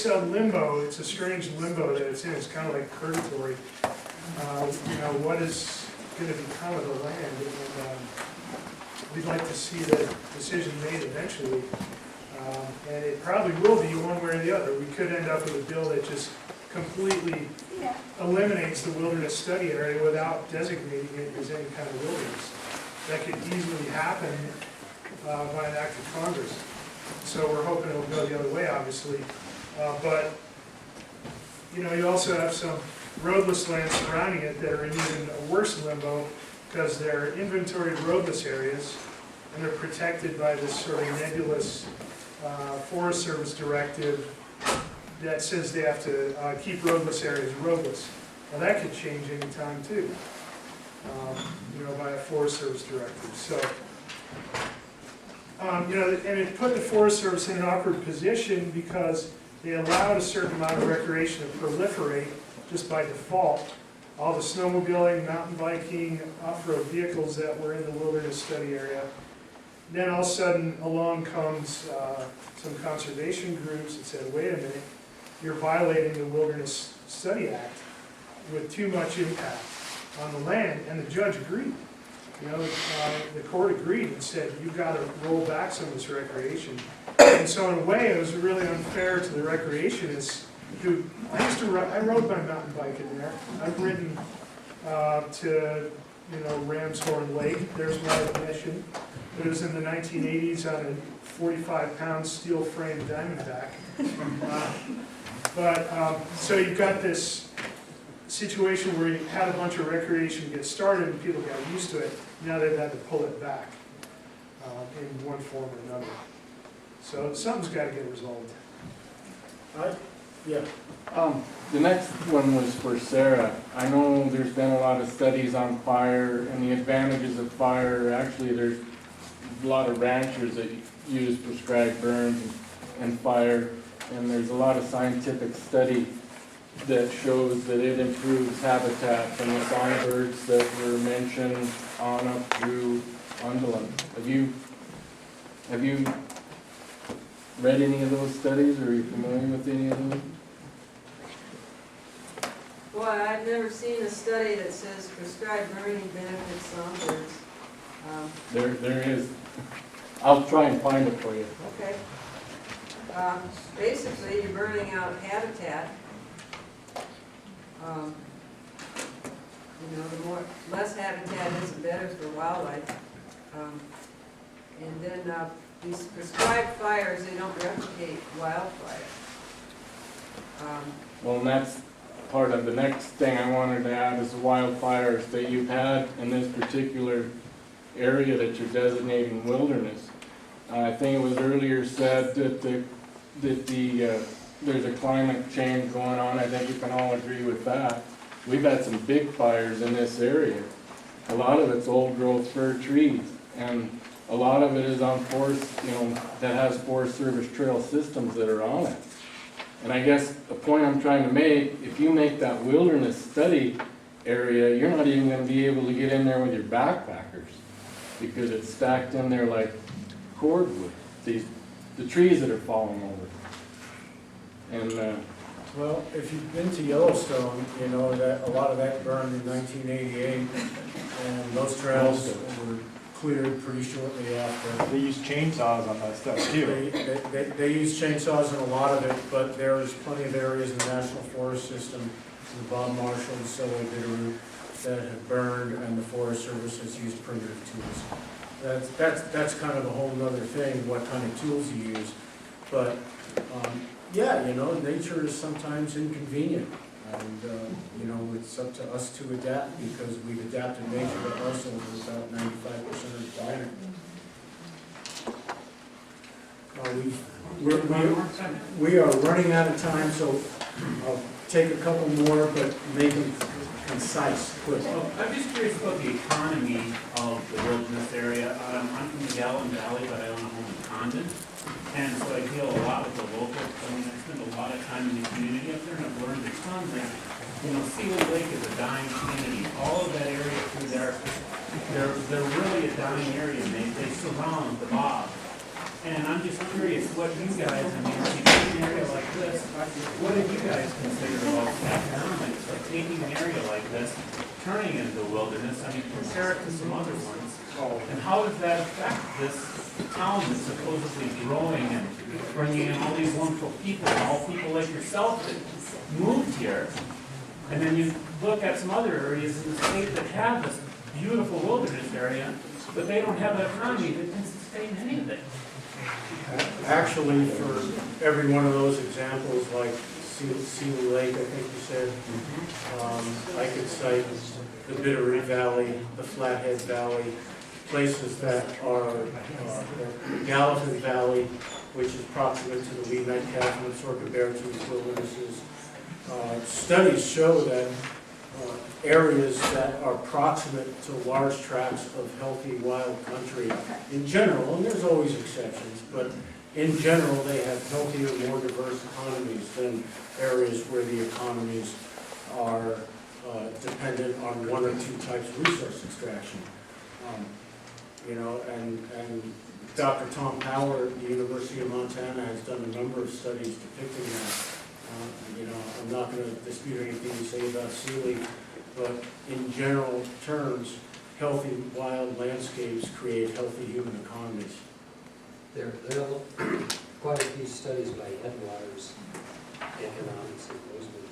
a limbo. It's a strange limbo that it's in. It's kind of like purgatory. What is going to become of the land? And we'd like to see the decision made eventually. And it probably will be one way or the other. We could end up with a bill that just completely eliminates the wilderness study area without designating it as any kind of wilderness. That could easily happen by an act of Congress. So we're hoping it'll go the other way, obviously. But you also have some roadless lands surrounding it that are in even a worse limbo because they're inventoried roadless areas and they're protected by this sort of nebulous Forest Service directive that says they have to keep roadless areas roadless. Now that could change any time too, by a Forest Service directive. So, and it put the Forest Service in an awkward position because they allowed a certain amount of recreation to proliferate just by default. All the snowmobiling, mountain biking, off-road vehicles that were in the wilderness study area. Then all of a sudden along comes some conservation groups that said, wait a minute, you're violating the Wilderness Study Act with too much impact on the land, and the judge agreed. The court agreed and said, you've got to roll back some of this recreation. And so in a way, it was really unfair to the recreationists who, I rode my mountain bike in there. I've ridden to, Ramshorn Lake. There's my admission. It was in the 1980s on a 45-pound steel frame Diamondback. So you've got this situation where you had a bunch of recreation get started and people got used to it. Now they've had to pull it back in one form or another. So something's got to get resolved. Yeah. The next one was for Sara. I know there's been a lot of studies on fire and the advantages of fire. Actually, there's a lot of ranchers that use prescribed burns and fire, and there's a lot of scientific study that shows that it improves habitat from the songbirds that were mentioned, on up through Underland. Have you read any of those studies, or are you familiar with any of them? Well, I've never seen a study that says prescribed burning benefits on birds. There is. I'll try and find it for you. Okay. Basically, you're burning out habitat. You know, the less habitat is, the better for wildlife. And then these prescribed fires, they don't replicate wildfire. Well, and that's part of the next thing I wanted to add is the wildfires that you've had in this particular area that you're designating wilderness. I think it was earlier said that there's a climate change going on. I think we can all agree with that. We've had some big fires in this area. A lot of it's old growth fir trees, and a lot of it is on forest, that has Forest Service trail systems that are on it. And I guess the point I'm trying to make, if you make that wilderness study area, you're not even gonna be able to get in there with your backpackers, because it's stacked in there like cordwood, the trees that are falling over. And, Well, if you've been to Yellowstone, you know that a lot of that burned in 1988, and those trails were cleared pretty shortly after. They use chainsaws on that stuff too. They use chainsaws in a lot of it, but there's plenty of areas in the National Forest System, the Bob Marshall and Silver Bitterroot, that have burned, and the Forest Service has used primitive tools. That's kind of a whole nother thing, what kind of tools you use. But, yeah, nature is sometimes inconvenient. And, it's up to us to adapt, because we've adapted nature to us over about 95% of the planet. We are running out of time, so I'll take a couple more, but make them concise, quick. I'm just curious about the economy of the wilderness area. I'm from the Gallatin Valley, but I own a home in Condon. And so I deal a lot with the locals. I spend a lot of time in the community up there, and I've learned a ton that, Sealy Lake is a dying community. All of that area through there, they're really a dying area, and they surround the bog. And I'm just curious what you guys, if you take an area like this, what do you guys consider about economics, like taking an area like this, turning it into a wilderness? Compare it to some other ones. And how does that affect this town that's supposedly growing and bringing in all these wonderful people, and all people like yourself that moved here? And then you look at some other areas in the state that have this beautiful wilderness area, but they don't have an economy that can sustain anything. Actually, for every one of those examples, like Sealy Lake, I think you said, I could cite the Bitterroot Valley, the Flathead Valley, places that are the Gallatin Valley, which is proximate to the Weed-Knight Chasm and Sorka Beartooth wildernesses. Studies show that areas that are proximate to large tracts of healthy wild country, in general, and there's always exceptions, but in general, they have healthier, more diverse economies than areas where the economies are dependent on one or two types of resource extraction. And Dr. Tom Power at the University of Montana has done a number of studies depicting that. I'm not going to dispute anything you say about Sealy, but in general terms, healthy wild landscapes create healthy human economies. There are quite a few studies by Headwaters, economics in Bozeman.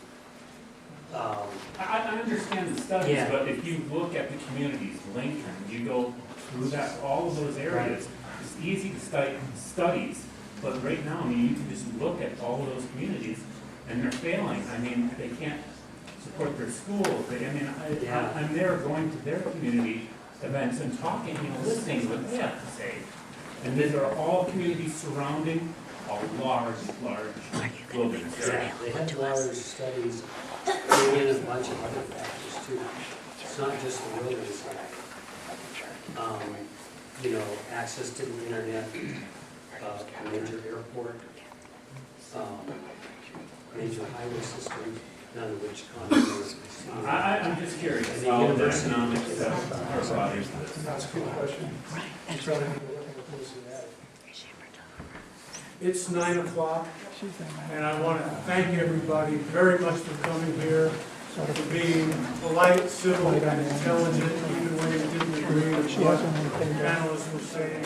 I understand the studies, Yeah. but if you look at the communities, Lincoln, you go through that, all of those areas, it's easy to study studies, but right now, you can just look at all of those communities, and they're failing. They can't support their schools. I'm there going to their community events and talking, listening to what they have to say. And these are all communities surrounding a large wilderness area. The Headwaters studies bring in a bunch of other factors too. It's not just the wilderness area. Access to the internet, a major airport, major highway system, none of which contours. I'm just curious And the how the university- economics are brought into this. That's a good question. I'm trying to think of what was that. It's 9 o'clock, and I want to thank everybody very much for coming here, for being polite, civil, and intelligent, even when you didn't agree with what the panelists were saying.